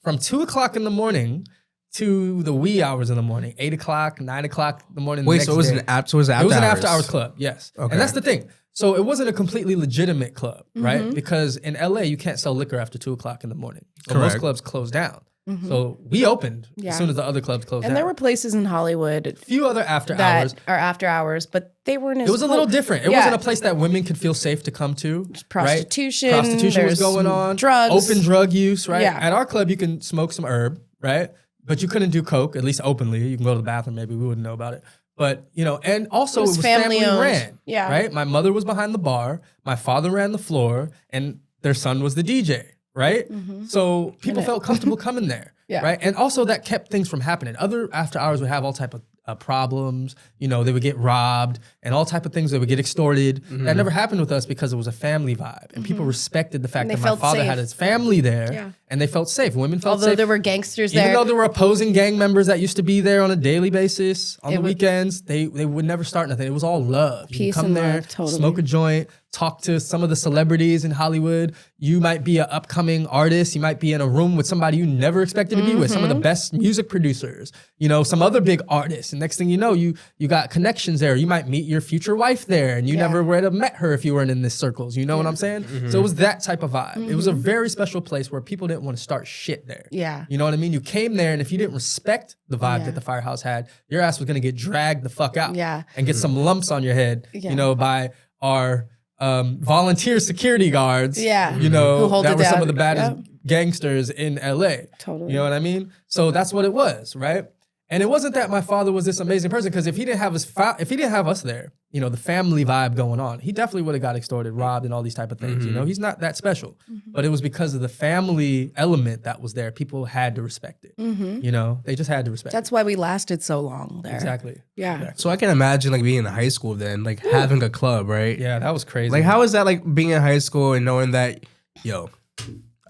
from 2 o'clock in the morning to the wee hours in the morning, 8 o'clock, 9 o'clock in the morning. Wait, so it was an after hours? It was an after hours club, yes. Okay. And that's the thing. So it wasn't a completely legitimate club, right? Because in LA, you can't sell liquor after 2 o'clock in the morning. So most clubs close down. So we opened as soon as the other clubs closed down. And there were places in Hollywood, a few other after that hours. are after hours, but they weren't as It was a little cool. different. It wasn't a place that women could feel safe to come to. Prostitution. Right? Prostitution was there's going on. drugs. Open drug use, right? Yeah. At our club, you can smoke some herb, right? But you couldn't do coke, at least openly. You can go to the bathroom, maybe we wouldn't know about it. But, you know, and also it was family owned. ran, Yeah. right? My mother was behind the bar, my father ran the floor, and their son was the DJ, right? So people felt comfortable coming there, right? And also that kept things from happening. Other after hours would have all type of problems. You know, they would get robbed and all type of things. They would get extorted. That never happened with us because it was a family vibe, and people respected the fact that my father had his family there, and they felt safe. Women felt safe. Although there were gangsters there. Even though there were opposing gang members that used to be there on a daily basis, on the weekends, they would never start nothing. It was all love. Peace you can come and there, love, totally. smoke a joint, talk to some of the celebrities in Hollywood. You might be an upcoming artist. You might be in a room with somebody you never expected to be with, some of the best music producers, you know, some other big artists. And next thing you know, you got connections there. You might meet your future wife there, and you never would have met her if you weren't in these circles. You know what I'm saying? So it was that type of vibe. It was a very special place where people didn't want to start shit there. Yeah. You know what I mean? You came there, and if you didn't respect the vibe that the Firehouse had, your ass was going to get dragged the fuck out. Yeah. And get some lumps on your head, you know, by our volunteer security guards, you know, that were some of the baddest gangsters in LA. Totally. You know what I mean? So that's what it was, right? And it wasn't that my father was this amazing person, because if he didn't have if he didn't have us there, you know, the family vibe going on, he definitely would have got extorted, robbed, and all these type of things. You know, he's not that special, but it was because of the family element that was there. People had to respect it. You know, they just had to respect That's why we lasted so long there. Exactly. Yeah. So I can imagine like being in high school then, like having a club, right? Yeah, that was crazy. Like how is that like being in high school and knowing that, yo,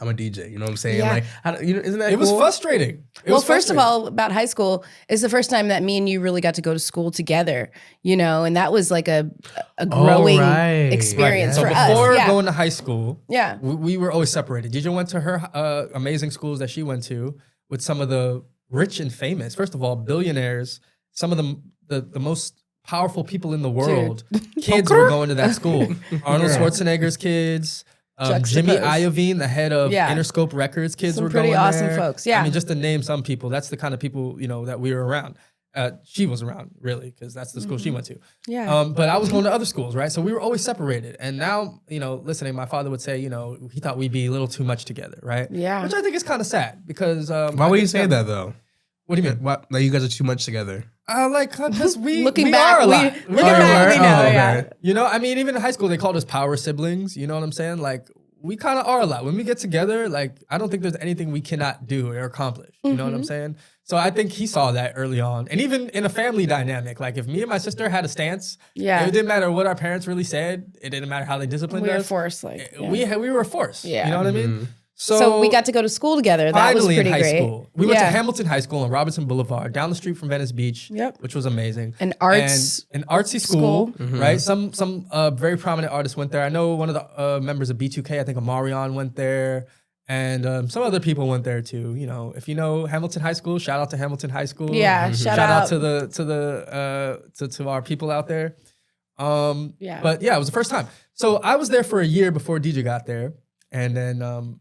I'm a DJ, you know what I'm saying? Yeah. Like, you know, isn't that It was cool? frustrating. Well, first of all, about high school is the first time that me and you really got to go to school together, you know, and that was like a growing experience So for us. before Yeah. going to high school, Yeah. we were always separated. DJ went to her amazing schools that she went to with some of the rich and famous, first of all, billionaires, some of the most powerful people in the world. Kids were going to that school. Arnold Schwarzenegger's kids, Jimmy Juxtaposed. Iovine, the head of Yeah. Interscope Records, kids Some were pretty going awesome there. folks, yeah. I mean, just to name some people, that's the kind of people, that we were around. She was around, really, because that's the school she went to. Yeah. But I was going to other schools, right? So we were always separated. And now, listening, my father would say, he thought we'd be a little too much together, right? Yeah. Which I think is kind of sad because... Why would you say that, though? What do you mean? Why, like you guys are too much together? Because we Looking we back, are a we- lot. looking back, we know, okay. yeah. I mean, even in high school, they called us power siblings. You know what I'm saying? Like, we kind of are a lot. When we get together, like, I don't think there's anything we cannot do or accomplish. You know what I'm saying? So I think he saw that early on. And even in a family dynamic, like if me and my sister had a stance, Yeah. it didn't matter what our parents really said. It didn't matter how they disciplined We were us. forced, like, yeah. We were forced. Yeah. You know what I mean? So we got to go to school together. That was Finally pretty in high great. school. We went to Yeah. Hamilton High School on Robinson Boulevard, down the street from Venice Beach, Yep. which was amazing. An arts And an artsy school, right? Some very prominent artists went there. I know one of the members of B2K, I think Amarion went there. And some other people went there too. If you know Hamilton High School, shout out to Hamilton High School. Yeah, shout out. to our people out there. Yeah. But yeah, it was the first time. So I was there for a year before DJ got there, and then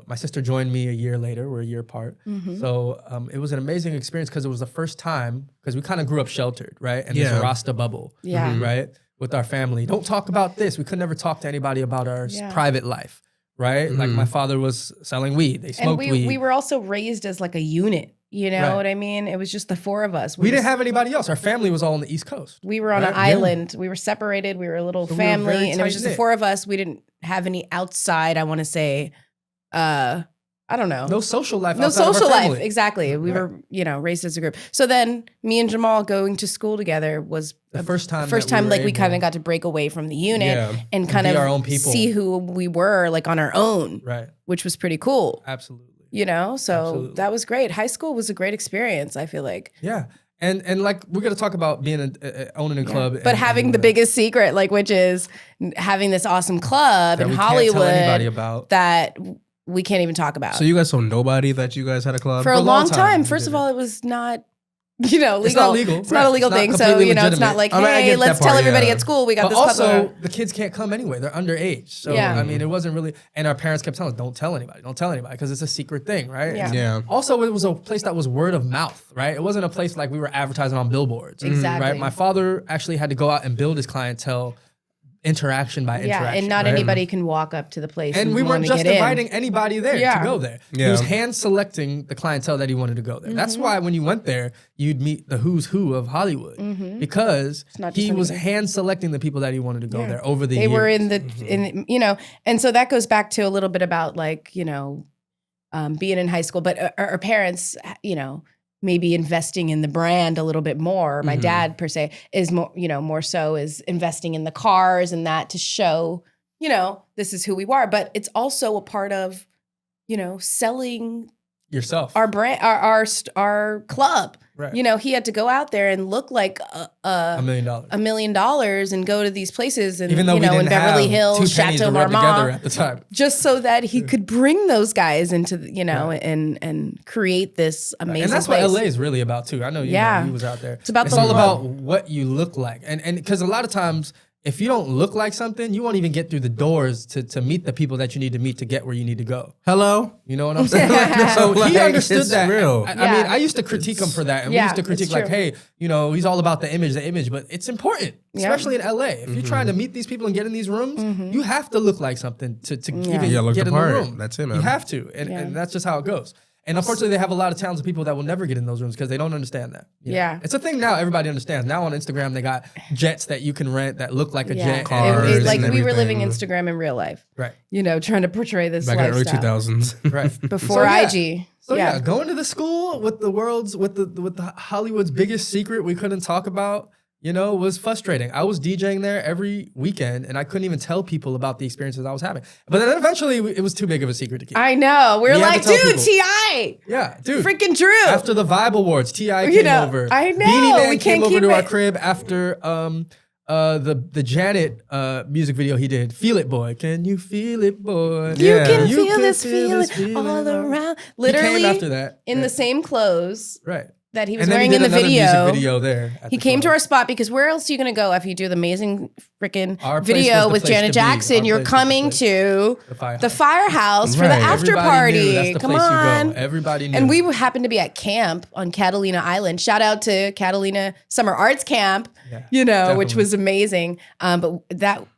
my sister joined me a year later. We're a year apart. So it was an amazing experience because it was the first time because we kind of grew up sheltered, right? And this Rasta bubble, Yeah. right, with our family. Don't talk about this. We could never talk to anybody about our private life. Right? Like my father was selling weed. They smoked weed. We were also raised as like a unit. You know Right. what I mean? It was just the four of us. We didn't have anybody else. Our family was all on the East Coast. We were on Right? an island. We were separated. We were a little So we were family, very and it was just the tight-knit. four of us. We didn't have any outside. I want to say, I don't know. No social life. No outside of our social life. family. Exactly. We were, raised as a group. So then me and Jahmaal going to school together was The first time. first that time we like were we able- kind of got to break away from the unit Yeah. and kind be of our own people. see who we were like on our own, Right. which was pretty cool. Absolutely. So Absolutely. that was great. High school was a great experience, I feel like. Yeah. And like we're gonna talk about being owning a club, But having the biggest secret, like which is having this awesome club that in we can't tell Hollywood anybody about. that we can't even talk about. So you guys told nobody that you guys had a club? For a a long long time, time, we first did of it. all, it was not, legal. It's not legal, It's not right. a legal It's not thing. So, completely it's legitimate. not like, I mean, I hey, get that let's part, tell everybody yeah. at school we got But this also, club. the kids can't come anyway. They're underage. So, Yeah. I mean, it wasn't really, and our parents kept telling us, don't tell anybody, because it's a secret thing, right? Yeah. Yeah. Also, it was a place that was word of mouth, right? It wasn't a place like we were advertising on billboards. Exactly. Right? My father actually had to go out and build his clientele interaction by Yeah, interaction. and not right? anybody can walk up to the place And we weren't wanna just get in. inviting anybody there Yeah. to go there. He Yeah. was hand selecting the clientele that he wanted to go there. Mm-hmm. That's why when you went there, you'd meet the who's who of Hollywood because not just he was anybody. hand selecting the people that he wanted to go there over the They years. were and so that goes back to a little bit about like, being in high school, but our parents, maybe investing in the brand a little bit more. My dad per se is more, more so is investing in the cars and that to show, this is who we are. But it's also a part of, selling yourself. our brand, our club. Right. He had to go out there and look like $1 million. $1 million and go to these places and Even though we didn't in Beverly have Hills, two pennies Chateau to rub together Marmont, at the time. just so that he could bring those guys into and create this amazing And that's place. what LA is really about too. I know you Yeah. know, he was out there. It's about the all club. about what you look like. And because a lot of times if you don't look like something, you won't even get through the doors to meet the people that you need to meet to get where you need to go. Hello? You know what I'm saying? So he Like, understood it's that. real. I Yeah. mean, I used to critique him for that. And we Yeah, used to critique it's like, true. hey, he's all about the image, but it's important, especially in LA. If you're trying to meet these people and get in these rooms, you have to look like something to even Yeah, look get the in part. the room. That's it, man. You have to. And that's just how it goes. And unfortunately, they have a lot of talented people that will never get in those rooms because they don't understand that. You know? Yeah. It's a thing now everybody understands. Now on Instagram, they got jets that you can rent that look like a jet. Cars Like and we were living everything. Instagram in real life. Right. Trying to portray this Back in the early lifestyle. 2000s. Right. Before So, yeah. IG. So yeah, going to the school with the Hollywood's biggest secret we couldn't talk about, was frustrating. I was DJing there every weekend, and I couldn't even tell people about the experiences I was having. But then eventually, it was too big of a secret to keep. I know. We're We had like, to tell dude, people. T.I. Yeah, dude. Freaking Drew. After the Vibe Awards, T.I. came over. I know, Beanie Man we came can't over keep to our it. crib after the Janet music video he did. Feel It Boy. Can you feel it, boy? You Yeah. can You feel can this feel this feeling feeling all all- around. He Literally came after that. in the same clothes. Right. that he was And then wearing he in did the another video. music video there. He came to our spot because where else are you going to go after you do the amazing freaking Our place video was the with place to Janet be. Jackson? Our You're place was the coming place. to Firehouse. the Firehouse for the Right. after Everybody party. knew that's the Come place on. you go. Everybody knew. And we happened to be at camp on Catalina Island. Shout out to Catalina Summer Arts Camp, Yeah, which definitely. was amazing. But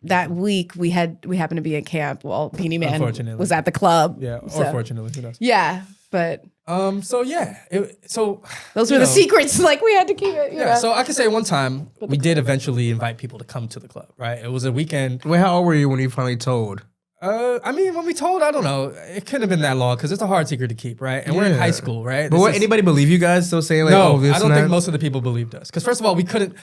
that week we happened to be at camp. Well, Beanie Man Unfortunately. was at the club. Yeah, or So, fortunately, who knows? yeah, but So yeah, those you were the know. secrets. Like we had to keep it. You Yeah, know? so I can say one time we did eventually invite people to come to the club, right? It was a weekend. Wait, how old were you when you finally told? I mean, when we told, I don't know, it couldn't have been that long because it's a hard secret to keep, right? And we're in Yeah. high school, right? But This what, is- anybody believe you guys still saying like, No, oh, this I don't and think that? most of the people believed us. Because first of all, we couldn't.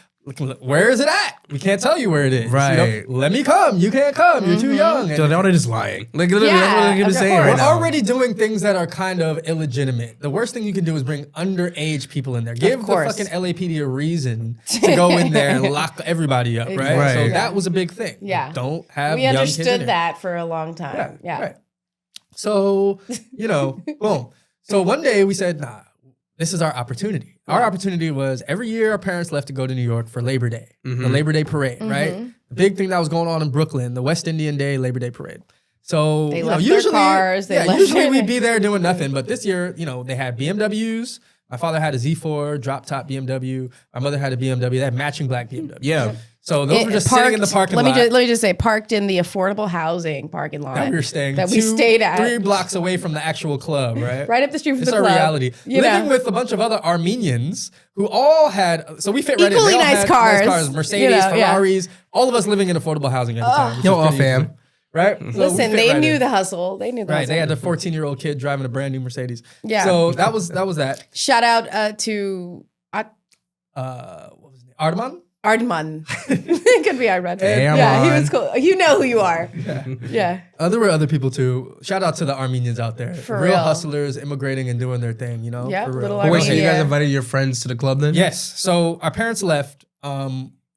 Where is it at? We can't tell you where it is. Right. Let me come. You can't come. You're too young. And So now they're just lying. Like literally, that's what they're Yeah, just of saying course. right we're now. already doing things that are kind of illegitimate. The worst thing you can do is bring underage people in there. Give the course. fucking LAPD a reason to go in there and lock everybody up, right? Right. So Yeah. that was a big thing. Yeah. Don't have we young kids in understood there. that for a long time. Yeah. Right. So, boom. So one day we said, nah, this is our opportunity. Our opportunity was every year our parents left to go to New York for Labor Day, the Labor Day parade, right? The big thing that was going on in Brooklyn, the West Indian Day Labor Day parade. So They you know, left their usually, cars, they left usually their- we'd be there doing nothing. But this year, they had BMWs. My father had a Z4 drop top BMW. My mother had a BMW. They had matching black BMW. Yeah. So those were just Parked- sitting in the parking let lot. let me just say, parked in the affordable housing parking lot that we were staying that we stayed at. 3 blocks away from the actual club, right? Right up the street from It's the our club. reality. You Living know. with a bunch of other Armenians who all had, so we fit right Equally in. They all nice had cars, Mercedes, you know, yeah. Ferraris, all of us living in affordable housing at the time. which Yo, was all pretty fam. easy, right? So we Listen, fit they right knew in. the hustle. They knew the Right, hustle. they had a 14-year-old kid driving a brand new Mercedes. Yeah. So that was that. Shout out to What was his name? Ardman? Ardman. It could be Ardman. Hey, yeah, he Ardman. was cool. You know who you are. Yeah. There were other people too. Shout out to the Armenians out there. For real real. hustlers immigrating and doing their thing, Yeah, for real. little But wait, so you guys Armenia. invited your friends to the club then? Yes. So our parents left.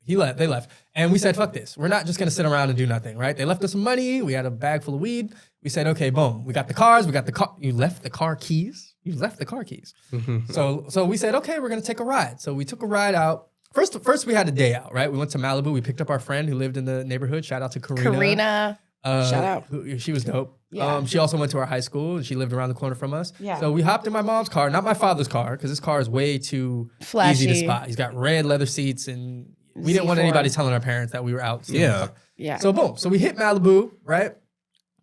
He left. They left. And we said, fuck this. We're not just going to sit around and do nothing, right? They left us some money. We had a bag full of weed. We said, okay, boom. We got the cars. We got the car. You left the car keys? You left the car keys. So we said, okay, we're going to take a ride. So we took a ride out. First we had a day out, right? We went to Malibu. We picked up our friend who lived in the neighborhood. Shout out to Karina. Karina. Shout out. She was dope. Yeah. She also went to our high school and she lived around the corner from us. Yeah. So we hopped in my mom's car, not my father's car, because his car is way too Flashy. easy to spot. He's got red leather seats and we didn't want Z4. anybody telling our parents that we were out. stealing Yeah. the car. Yeah. So boom. So we hit Malibu, right?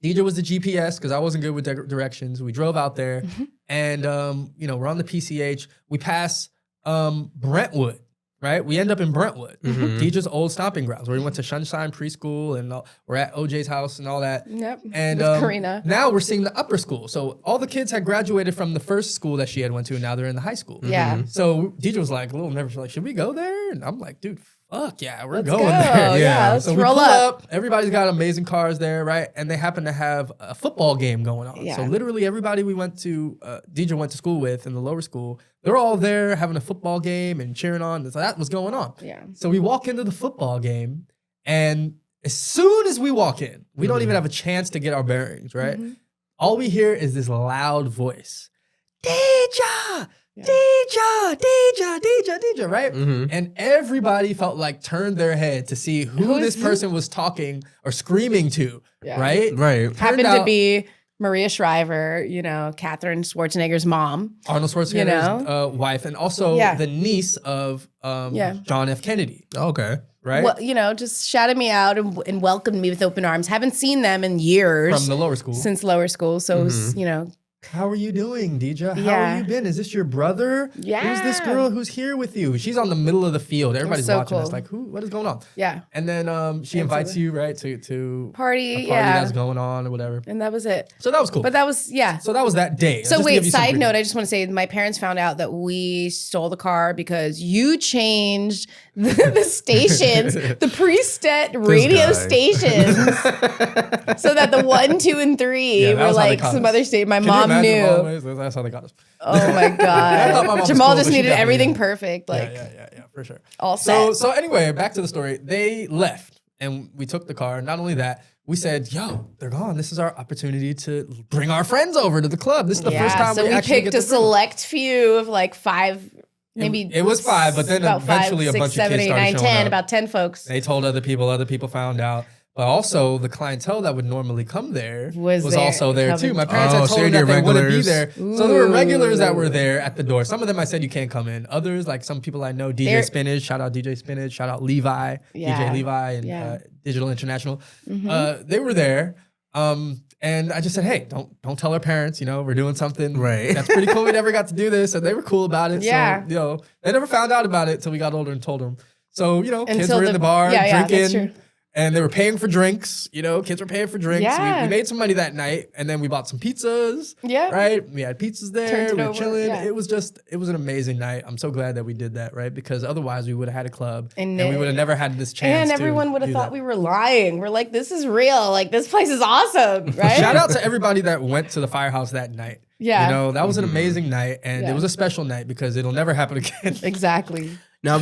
DJ was the GPS because I wasn't good with directions. We drove out there and, we're on the PCH. We pass Brentwood. Right, we end up in Brentwood, DJ's old stomping grounds, where we went to Sunshine Preschool and we're at OJ's house and all that. Yep. And With Karina. now we're seeing the upper school. So all the kids had graduated from the first school that she had went to, and now they're in the high school. Yeah. So DJ was like a little nervous, like, should we go there? And I'm like, dude, fuck yeah, we're Let's going go. there. Yeah, let's So we roll pull up. up. Everybody's got amazing cars there, right? And they happen to have a football game going on. Yeah. So literally everybody we went to, DJ went to school with in the lower school, they're all there having a football game and cheering on. So that was going on. Yeah. So we walk into the football game, and as soon as we walk in, we don't even have a chance to get our bearings, right? All we hear is this loud voice, Deja, Deja, Deja, Deja, Deja, right? And everybody felt like turned their head to see who this person was talking or screaming to, Yeah. right? Right. Happened Turned to out- be Maria Shriver, Catherine Schwarzenegger's mom. Arnold Schwarzenegger's wife, and also Yeah. the niece of John F. Kennedy, Okay. right? Well, just shouted me out and welcomed me with open arms. Haven't seen them in years. From the lower school. Since lower school. So, it was, How are you doing, Deja? How Yeah. have you been? Is this your brother? Yeah. Who's this girl who's here with you? She's on the middle of the field. Everybody's so watching us cool. like, what is going on? yeah. And then she invites you, right, to Party, a party yeah. that's going on or whatever. And that was it. So that was cool. But that was, yeah. So that was that day. So Just to wait, give you some side preview. note, I just want to say my parents found out that we stole the car because you changed the stations, the preset radio guy. stations, so that the 1, 2, and 3 Yeah, that were was how they like caught some us. other state. My Can you mom imagine knew. always? That's how they got us. Oh my thought my god, mom was Jahmaal cool, just but she needed definitely everything didn't. perfect, like Yeah, for sure. all set. So anyway, back to the story. They left and we took the car. Not only that, we said, yo, they're gone. This is our opportunity to bring our friends over to the club. This is the first time so we actually picked get a to bring them. select few of like 5 Maybe it was 5, but then about eventually 5, 6, a bunch 7, of kids 8, started 9, showing 10, up. about 10 folks. They told other people found out. But also, the clientele that would normally come there was there, also there too. My parents had so told them you're that they wouldn't be regulars. there. So there were regulars that were there at the door. Some of them I said you can't come in. Others, like some people I know, DJ Spinach, shout out DJ Spinach, shout out Levi, DJ Levi, and Digital International. They were there. And I just said, hey, don't tell our parents, we're doing something. Right. That's pretty cool. We never got to do this. And they were cool about it. Yeah. So, they never found out about it until we got older and told them. So, kids Until were in the bar that's drinking. true. And they were paying for drinks, kids were paying for drinks. Yeah. We made some money that night, and then we bought some pizzas. Yeah. Right? We had pizzas there. Turned it We were over, chilling. yeah. It was an amazing night. I'm so glad that we did that, right? Because otherwise we would have had a club and we would have never had this chance. And everyone would have thought we were lying. We're like, this is real. Like, this place is awesome, right? Shout out to everybody that went to the Firehouse that night. Yeah. That was an amazing night, and it was a special night because it'll never happen again. Exactly. Now,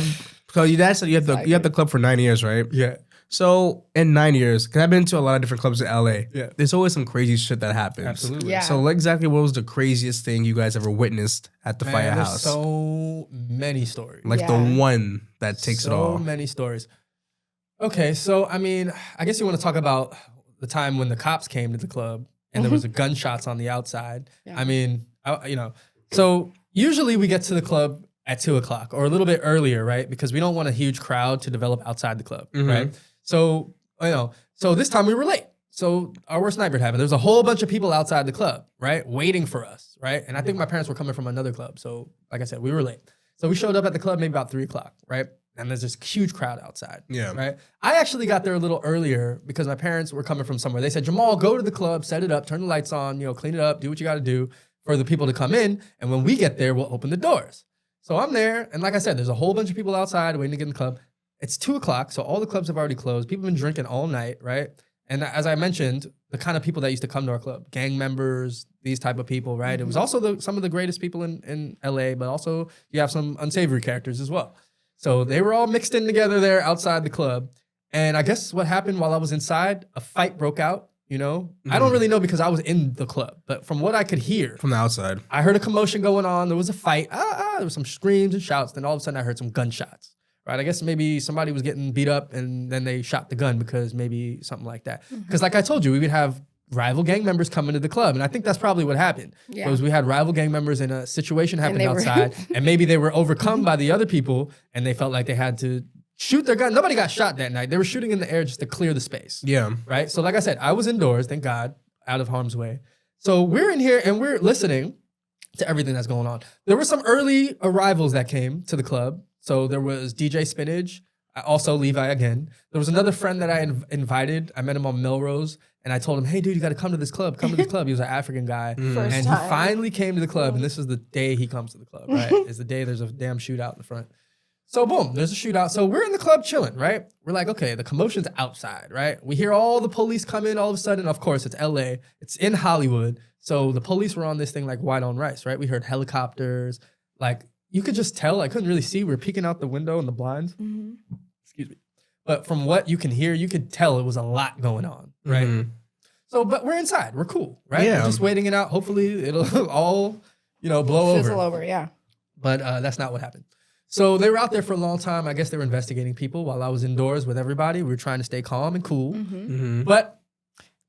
so your dad said you had the club for 9 years, right? Yeah. So in 9 years, because I've been to a lot of different clubs in LA, Yeah. there's always some crazy shit that happens. Absolutely. Yeah. So exactly what was the craziest thing you guys ever witnessed at the Man, Firehouse? there's so many stories. Like the one that takes it all. So many stories. Okay, so I guess you want to talk about the time when the cops came to the club and there was gunshots on the outside. Yeah. So usually we get to the club at 2:00 or a little bit earlier, right? Because we don't want a huge crowd to develop outside the club, right? So so this time we were late. So our worst nightmare happened. There was a whole bunch of people outside the club, right, waiting for us, right? And I think my parents were coming from another club. So like I said, we were late. So we showed up at the club maybe about 3:00, right? And there's this huge crowd outside. Yeah. Right. I actually got there a little earlier because my parents were coming from somewhere. They said, Jahmaal, go to the club, set it up, turn the lights on, clean it up, do what you got to do for the people to come in. And when we get there, we'll open the doors. So I'm there. And like I said, there's a whole bunch of people outside waiting to get in the club. It's 2:00. So all the clubs have already closed. People have been drinking all night. Right. And as I mentioned, the kind of people that used to come to our club, gang members, these type of people. Right. It was also some of the greatest people in LA, but also you have some unsavory characters as well. So they were all mixed in together there outside the club. And I guess what happened while I was inside, a fight broke out, I don't really know because I was in the club. But from what I could hear, From the outside. I heard a commotion going on. There was a fight. There was some screams and shouts. Then all of a sudden I heard some gunshots. Right? I guess maybe somebody was getting beat up and then they shot the gun because maybe something like that. Because like I told you, we would have rival gang members come into the club. And I think that's probably what happened. Yeah. Was we had rival gang members and a situation happened they were- outside. And maybe they were overcome by the other people and they felt like they had to shoot their gun. Nobody got shot that night. They were shooting in the air just to clear the space. Yeah. Right? So like I said, I was indoors, thank God, out of harm's way. So we're in here and we're listening to everything that's going on. There were some early arrivals that came to the club. So there was DJ Spinach, also Levi again. There was another friend that I invited. I met him on Melrose and I told him, hey dude, you got to come to this club. Come to this club. He was an African guy. First And time. he finally came to the club. And this is the day he comes to the club, right? It's the day there's a damn shootout in the front. So boom, there's a shootout. So we're in the club chilling, right? We're like, okay, the commotion's outside, right? We hear all the police come in all of a sudden. Of course, it's LA. It's in Hollywood. So the police were on this thing like white on rice, right? We heard helicopters. Like you could just tell. I couldn't really see. We were peeking out the window and the blinds. Excuse me. But from what you can hear, you could tell it was a lot going on, right? So, but we're inside. We're cool, right? Yeah. We're just waiting it out. Hopefully it'll all, blow Fizzle over. over, yeah. But that's not what happened. So they were out there for a long time. I guess they were investigating people while I was indoors with everybody. We were trying to stay calm and cool. But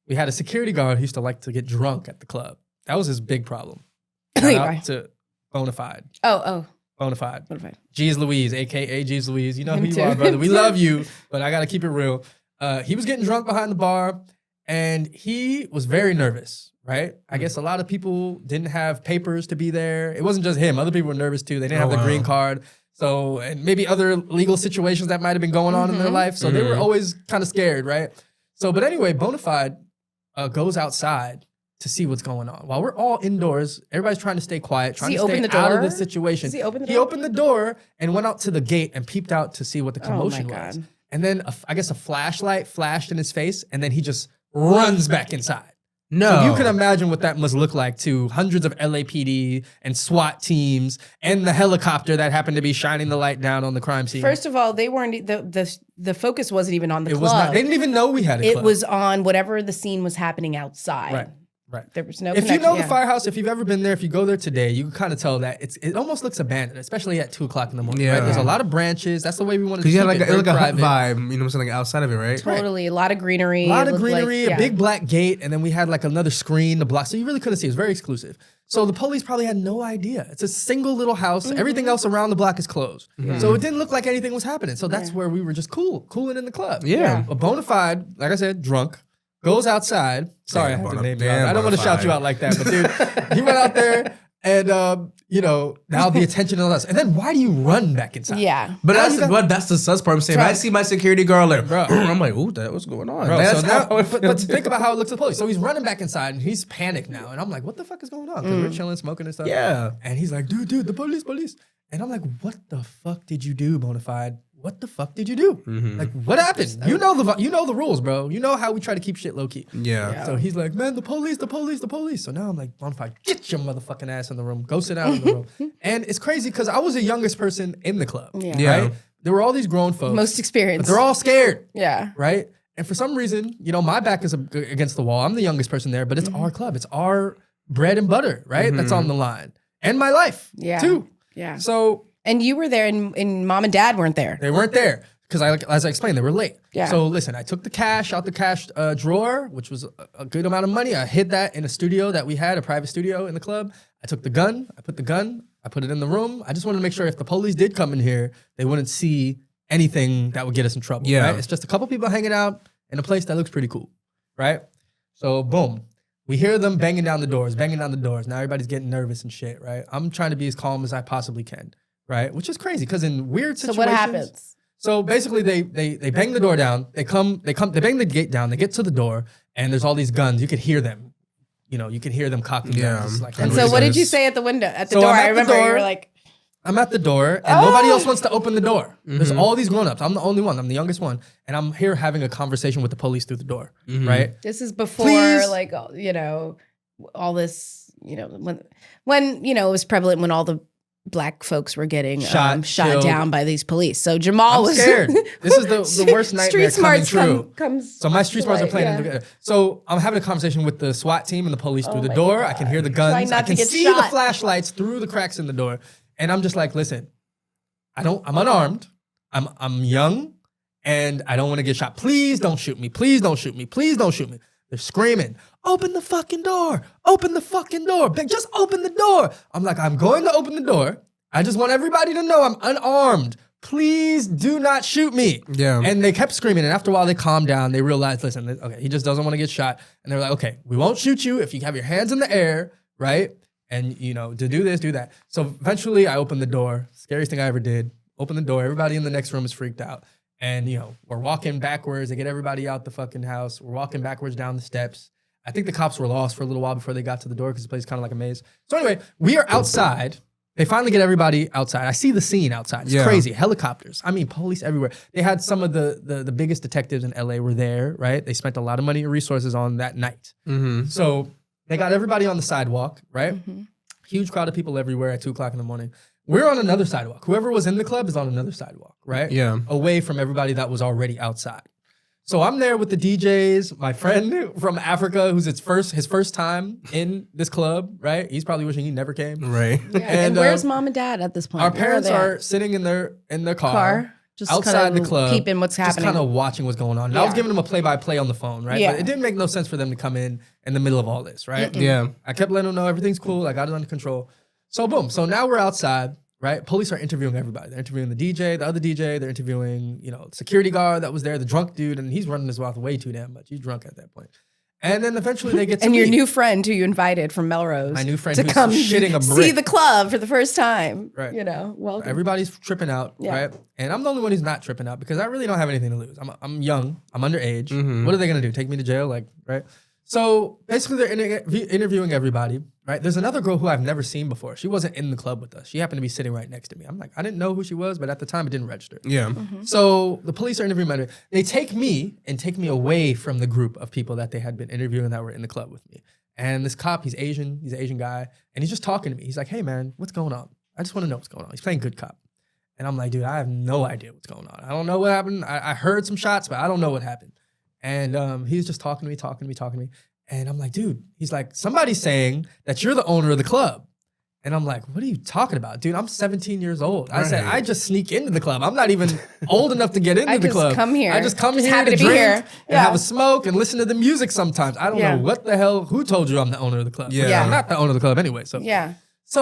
we had a security guard who used to like to get drunk at the club. That was his big problem. Shout out to Bonafide. Oh. Bonafide. Bonafide. Jeez Louise, a.k.a. Jeez Louise. You know Him who you too. are, brother. Him We too. love you, but I got to keep it real. He was getting drunk behind the bar, and he was very nervous, right? I guess a lot of people didn't have papers to be there. It wasn't just him. Other people were nervous too. They didn't have the green card. So, and maybe other legal situations that might have been going on in their life. So they were always kind of scared, right? So, but anyway, Bonafide goes outside to see what's going on. While we're all indoors, everybody's trying to stay quiet, trying to stay out of the situation. Does he open the He door? opened the door and went out to the gate and peeped out to see what the commotion God. was. And then I guess a flashlight flashed in his face, and then he just runs back inside. No. So you can imagine what that must look like to hundreds of LAPD and SWAT teams and the helicopter that happened to be shining the light down on the crime scene. First of all, they weren't the focus wasn't even on the it club. was not. They didn't even know we had a It club. was on whatever the scene was happening outside. Right. Right. There was no If you connection. know the Firehouse, if you've ever been there, if you go there today, you can kind of tell that it almost looks abandoned, especially at 2:00 in the morning. Yeah. Right? There's a lot of branches. That's the way we want to Because keep you had it. like a hut Very private. vibe, you know, something like outside of it, right? Totally. A lot of greenery. A lot It of looked like- greenery, a big black gate, and then we had like another screen to block. So you really couldn't see. It was very exclusive. So the police probably had no idea. It's a single little house. Everything else around the block is closed. So it didn't look like anything was happening. So that's where we were just cooling in the club. Yeah. A bona fide, like I said, drunk, goes outside. Sorry, I have to name you out. I don't want to shout you out like that, but dude, he went out there and, you know, now the attention is on us. And then why do you run back inside? Yeah. But that's the sus part. I'm saying, if I see my security guard there, Bro. I'm like, ooh, what's going on? Bro, That's so now, how it but feels. think about how it looks to the police. So he's running back inside and he's panicked now. And I'm like, what the fuck is going on? Because we're chilling, smoking and stuff. Yeah. And he's like, dude, the police. And I'm like, what the fuck did you do, Bonafide? What the fuck did you do? Like, what happened? You know the rules, bro. You know how we try to keep shit low key. Yeah. So he's like, man, the police. So now I'm like, Bonafide, get your motherfucking ass in the room. Go sit down in the room. And it's crazy because I was the youngest person in the club. Yeah. Right? There were all these grown folks. Most But experienced. they're all scared. Yeah. Right? And for some reason, you know, my back is against the wall. I'm the youngest person there, but it's our club. It's our bread and butter, right? That's on the line. And my life, Yeah. too. Yeah. So And you were there and mom and dad weren't there. they weren't there because, as I explained, they were late. Yeah. So listen, I took the cash out the cash drawer, which was a good amount of money. I hid that in a studio that we had, a private studio in the club. I took the gun. I put it in the room. I just wanted to make sure if the police did come in here, they wouldn't see anything that would get us in trouble. Yeah. Right? It's just a couple people hanging out in a place that looks pretty cool. Right? So boom. We hear them banging down the doors. Now everybody's getting nervous and shit, right? I'm trying to be as calm as I possibly can, right? Which is crazy because in weird So situations. what happens? So basically, they bang the door down. They bang the gate down. They get to the door, and there's all these guns. You could hear them. You know, you can hear them cocking Yeah. guns. Like, And What so is what did this? you say at the window? At the So door. I'm at I the remember you door. were like, I'm at the door, and nobody else wants to open the door. There's all these grown-ups. I'm the only one. I'm the youngest one, and I'm here having a conversation with the police through the door, right? this is before Please. like, you know, all this, you know, when, you know, it was prevalent when all the black folks were getting Shot, shot killed. down by these police. So Jahmaal I'm was scared. This is the worst nightmare Street coming smarts true. comes So my street smarts are to playing. light, yeah. So I'm having a conversation with the SWAT team and the police through the my door. God. I can hear the Trying guns. not I to can get see the shot. flashlights through the cracks in the door. And I'm just like, listen, I'm unarmed. I'm young, and I don't want to get shot. Please don't shoot me. Please don't shoot me. Please don't shoot me. They're screaming, open the fucking door. Open the fucking door. Just open the door. I'm like, I'm going to open the door. I just want everybody to know I'm unarmed. Please do not shoot me. Yeah. And they kept screaming. And after a while, they calmed down. They realized, listen, okay, he just doesn't want to get shot. And they were like, okay, we won't shoot you if you have your hands in the air, right? And, you know, to do this, do that. So eventually I opened the door. Scariest thing I ever did. Open the door. Everybody in the next room is freaked out. And, you know, we're walking backwards. They get everybody out the fucking house. We're walking backwards down the steps. I think the cops were lost for a little while before they got to the door because the place is kind of like a maze. So anyway, we are outside. They finally get everybody outside. I see the scene outside. It's Yeah. crazy. Helicopters. I mean, police everywhere. They had some of the biggest detectives in LA were there, right? They spent a lot of money and resources on that night. So they got everybody on the sidewalk, right? Huge crowd of people everywhere at 2:00 in the morning. We're on another sidewalk. Whoever was in the club is on another sidewalk, right? Yeah. Away from everybody that was already outside. So I'm there with the DJs, my friend from Africa, who's his first time in this club, right? He's probably wishing he never came. Right. Yeah. And And, where's mom and dad at this point? Our Where parents they are at? sitting in their car, car, just outside kind the of club, keeping what's just happening. kind of watching what's going on. And I was Yeah. giving them a play-by-play on the phone, right? Yeah. But it didn't make no sense for them to come in the middle of all this, right? Yeah. I kept letting them know everything's cool. I got it under control. So boom. So now we're outside, right? Police are interviewing everybody. They're interviewing the DJ, the other DJ. They're interviewing, you know, the security guard that was there, the drunk dude, and he's running his mouth way too damn much. He's drunk at that point. And then eventually they get to and your me. new friend who you invited from Melrose, My new friend to who's come shitting a see brick. the club for the first time. Right. You know, welcome. Everybody's tripping out, Yeah. right? And I'm the only one who's not tripping out because I really don't have anything to lose. I'm young. I'm underage. What are they gonna do? Take me to jail? Like, right? So basically, they're interviewing everybody, right? There's another girl who I've never seen before. She wasn't in the club with us. She happened to be sitting right next to me. I'm like, I didn't know who she was, but at the time, it didn't register. Yeah. So the police are interviewing me. They take me away from the group of people that they had been interviewing that were in the club with me. And this cop, he's Asian. He's an Asian guy. And he's just talking to me. He's like, hey, man, what's going on? I just want to know what's going on. He's playing good cop. And I'm like, dude, I have no idea what's going on. I don't know what happened. I heard some shots, but I don't know what happened. And he's just talking to me. And I'm like, dude, he's like, somebody's saying that you're the owner of the club. And I'm like, what are you talking about? Dude, I'm 17 years old. I said, I just sneak into the club. I'm not even old enough to get into the club. Come here. I just come here happy to be drink here. and have a smoke and listen to the music sometimes. I don't know what the hell, who told you I'm the owner of the club? Yeah. I'm not the owner of the club anyway. So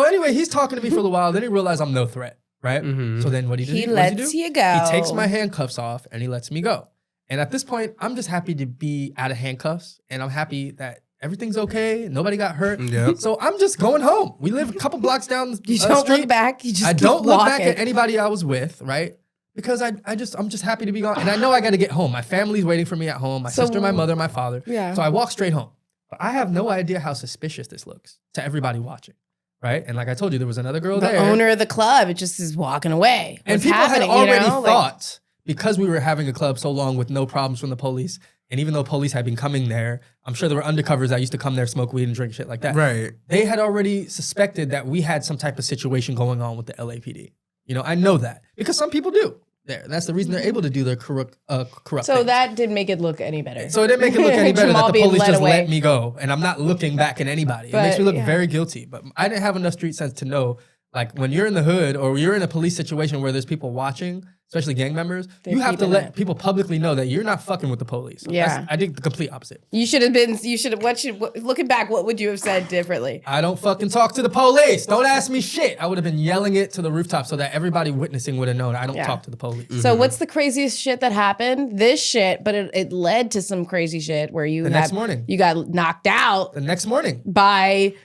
anyway, he's talking to me for a little while. Then he realized I'm no threat, right? So then what do? He lets you go. He takes my handcuffs off and he lets me go. And at this point, I'm just happy to be out of handcuffs. And I'm happy that everything's okay. Nobody got hurt. Yep. So I'm just going home. We live a couple blocks down the street. You don't look back. You just I keep don't look walking. back at anybody I was with, right? Because I'm just happy to be gone. And I know I got to get home. My family's waiting for me at home. My sister, my mother, my father. Yeah. So I walk straight home. But I have no idea how suspicious this looks to everybody watching, right? And like I told you, there was another girl The there. owner of the club, it just is walking away. And What's people happening, had already you know? thought, because we were having a club so long with no problems from the police, and even though police had been coming there, I'm sure there were undercovers that used to come there, smoke weed, and drink shit like that. Right. They had already suspected that we had some type of situation going on with the LAPD. You know, I know that because some people do there. And that's the reason they're able to do their corrupt So things. that didn't make it look any better. So it didn't make it look any better that Jahmaal the being police led just away. let me go, and I'm not looking back at anybody. It makes me look very guilty. But I didn't have enough street sense to know, like when you're in the hood or you're in a police situation where there's people watching, especially gang members, you have to let people publicly know that you're not fucking with the police. Yeah. I did the complete opposite. Looking back, what would you have said differently? I don't fucking talk to the police. Don't ask me shit. I would have been yelling it to the rooftop so that everybody witnessing would have known I don't talk to the police. So what's the craziest shit that happened? This shit, but it led to some crazy shit where you next morning. You got knocked out The next morning. by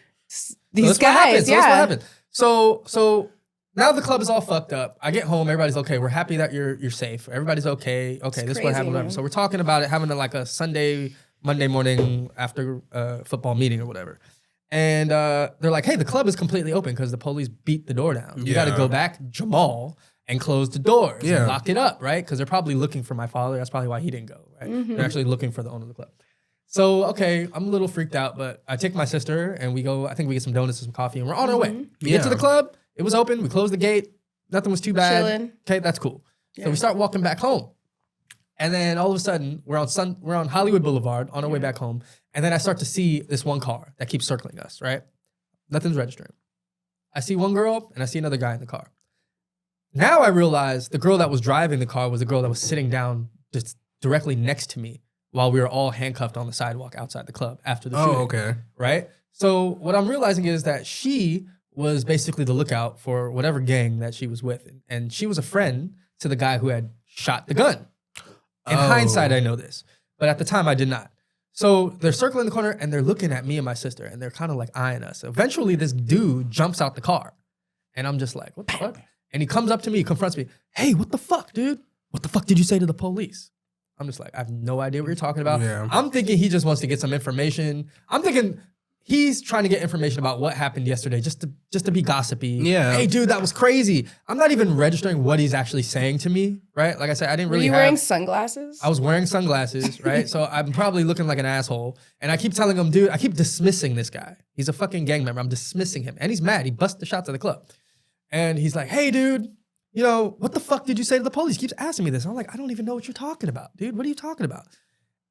these That's what happened. guys. So that's what happened. So now the club is all fucked up. I get home, everybody's okay. We're happy that you're safe. Everybody's okay. Okay, this is what happened. Whatever. So we're talking about it, having like a Monday morning after football meeting or whatever. And they're like, hey, the club is completely open because the police beat the door down. You got to go back, Jahmaal, and close the doors. Yeah. And lock it up, right? Because they're probably looking for my father. That's probably why he didn't go, right? They're actually looking for the owner of the club. So, okay, I'm a little freaked out, but I take my sister and we go, I think we get some donuts and some coffee and we're on our way. We get to the club. It was open. We closed the gate. Nothing was too bad. Chilling. Okay, that's cool. So we start walking back home. And then all of a sudden, we're on Hollywood Boulevard on our way back home. And then I start to see this one car that keeps circling us, right? Nothing's registering. I see one girl and I see another guy in the car. Now I realize the girl that was driving the car was the girl that was sitting down just directly next to me while we were all handcuffed on the sidewalk outside the club after the shooting. Oh, okay. Right? So what I'm realizing is that she was basically the lookout for whatever gang that she was with. And she was a friend to the guy who had shot the gun. In hindsight, I know this. But at the time, I did not. So they're circling the corner and they're looking at me and my sister and they're kind of like eyeing us. Eventually, this dude jumps out the car. And I'm just like, what the fuck? And he comes up to me, confronts me. Hey, what the fuck, dude? What the fuck did you say to the police? I'm just like, I have no idea what you're talking about. Yeah. I'm thinking he just wants to get some information. I'm thinking he's trying to get information about what happened yesterday just to be gossipy. Yeah. Hey, dude, that was crazy. I'm not even registering what he's actually saying to me, right? Like I said, I didn't really Were you wearing sunglasses? I was wearing sunglasses, right? So I'm probably looking like an asshole. And I keep telling him, dude, I keep dismissing this guy. He's a fucking gang member. I'm dismissing him. And he's mad. He busted the shots at the club. And he's like, hey, dude, you know, what the fuck did you say to the police? He keeps asking me this. I'm like, I don't even know what you're talking about, dude. What are you talking about?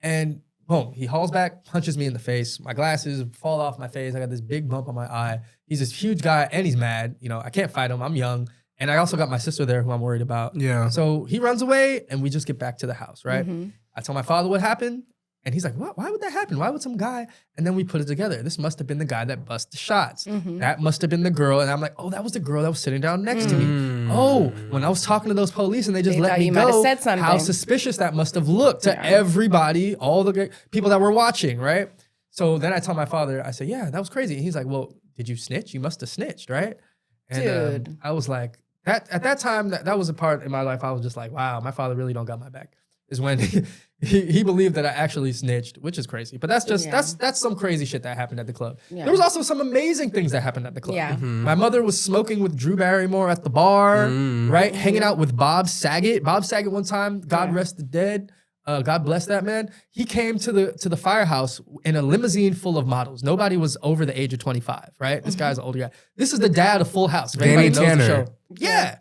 And boom, he hauls back, punches me in the face. My glasses fall off my face. I got this big bump on my eye. He's this huge guy and he's mad. You know, I can't fight him. I'm young. And I also got my sister there who I'm worried about. Yeah. So he runs away and we just get back to the house, right? I tell my father what happened. And he's like, what? Why would that happen? Why would some guy? And then we put it together. This must have been the guy that busted the shots. That must have been the girl. And I'm like, oh, that was the girl that was sitting down next to me. Oh, when I was talking to those police and they just let me you might have go, said something. how suspicious that must have looked to everybody, all the people that were watching, right? So then I tell my father, I say, yeah, that was crazy. And he's like, well, did you snitch? You must have snitched, right? And Dude. I was like, at that time, that was a part in my life I was just like, wow, my father really don't got my back. Is when he believed that I actually snitched, which is crazy. But that's just that's some crazy shit that happened at the club. Yeah. There was also some amazing things that happened at the club. Yeah. My mother was smoking with Drew Barrymore at the bar, right? Hanging out with Bob Saget. Bob Saget one time, God rest the dead. God bless that man. He came to the Firehouse in a limousine full of models. Nobody was over the age of 25, right? This guy's an older guy. This is the dad of Full House. If Danny anybody knows the Tanner. show. Yeah.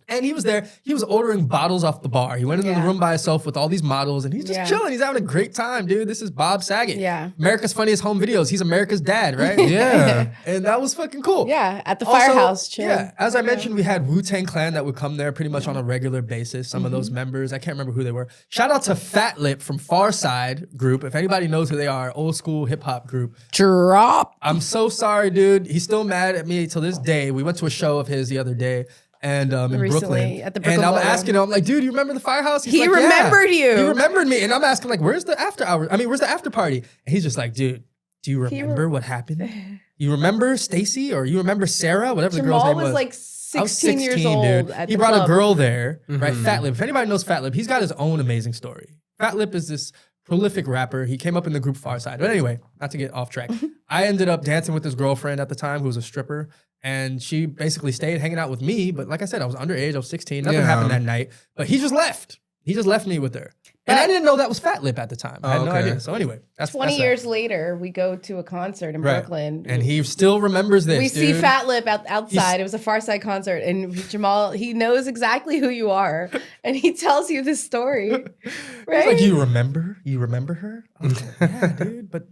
And he was there. He was ordering bottles off the bar. He went into the Yeah. room by himself with all these models, and he's just Yeah. chilling. He's having a great time, dude. This is Bob Saget. Yeah. America's Funniest Home Videos. He's America's dad, right? Yeah. And that was fucking cool. Yeah, at the Also, Firehouse, chilling. Yeah, as I mentioned, we had Wu-Tang Clan that would come there pretty much on a regular basis. Some of those members, I can't remember who they were. Shout out to Fat Lip from Far Side Group. If anybody knows who they are, old school hip hop group. Drop. I'm so sorry, dude. He's still mad at me till this day. We went to a show of his the other day. And in Recently, Brooklyn. at the and Brooklyn I'm Ballroom. asking him, I'm like, dude, you remember the Firehouse? He's He like, remembered yeah. you. He remembered me. And I'm asking, like, where's the after hour? I mean, where's the after party? And he's just like, dude, do you remember what happened? You remember Stacy or you remember Sarah? Whatever the girl's Jahmaal name was was. like I was 16 years old dude. at He the brought club. a girl there, right? Mhm. Fat Lip. If anybody knows Fat Lip, he's got his own amazing story. Fat Lip is this prolific rapper. He came up in the group Far Side. But anyway, not to get off track. I ended up dancing with his girlfriend at the time, who was a stripper. And she basically stayed hanging out with me. But like I said, I was underage. I was 16. Nothing Yeah. happened that night. But he just left. He just left me with her. And I didn't know that was Fat Lip at the time. I had no okay. idea. So anyway, that's 20 that's years later, we go to a concert in Right. Brooklyn. And he still remembers this. we see dude. Fat Lip outside. It was a Far Side concert, and Jahmaal, he knows exactly who you are, and he tells you this story, He's right? like, you remember? You remember her? I was like, yeah, dude. But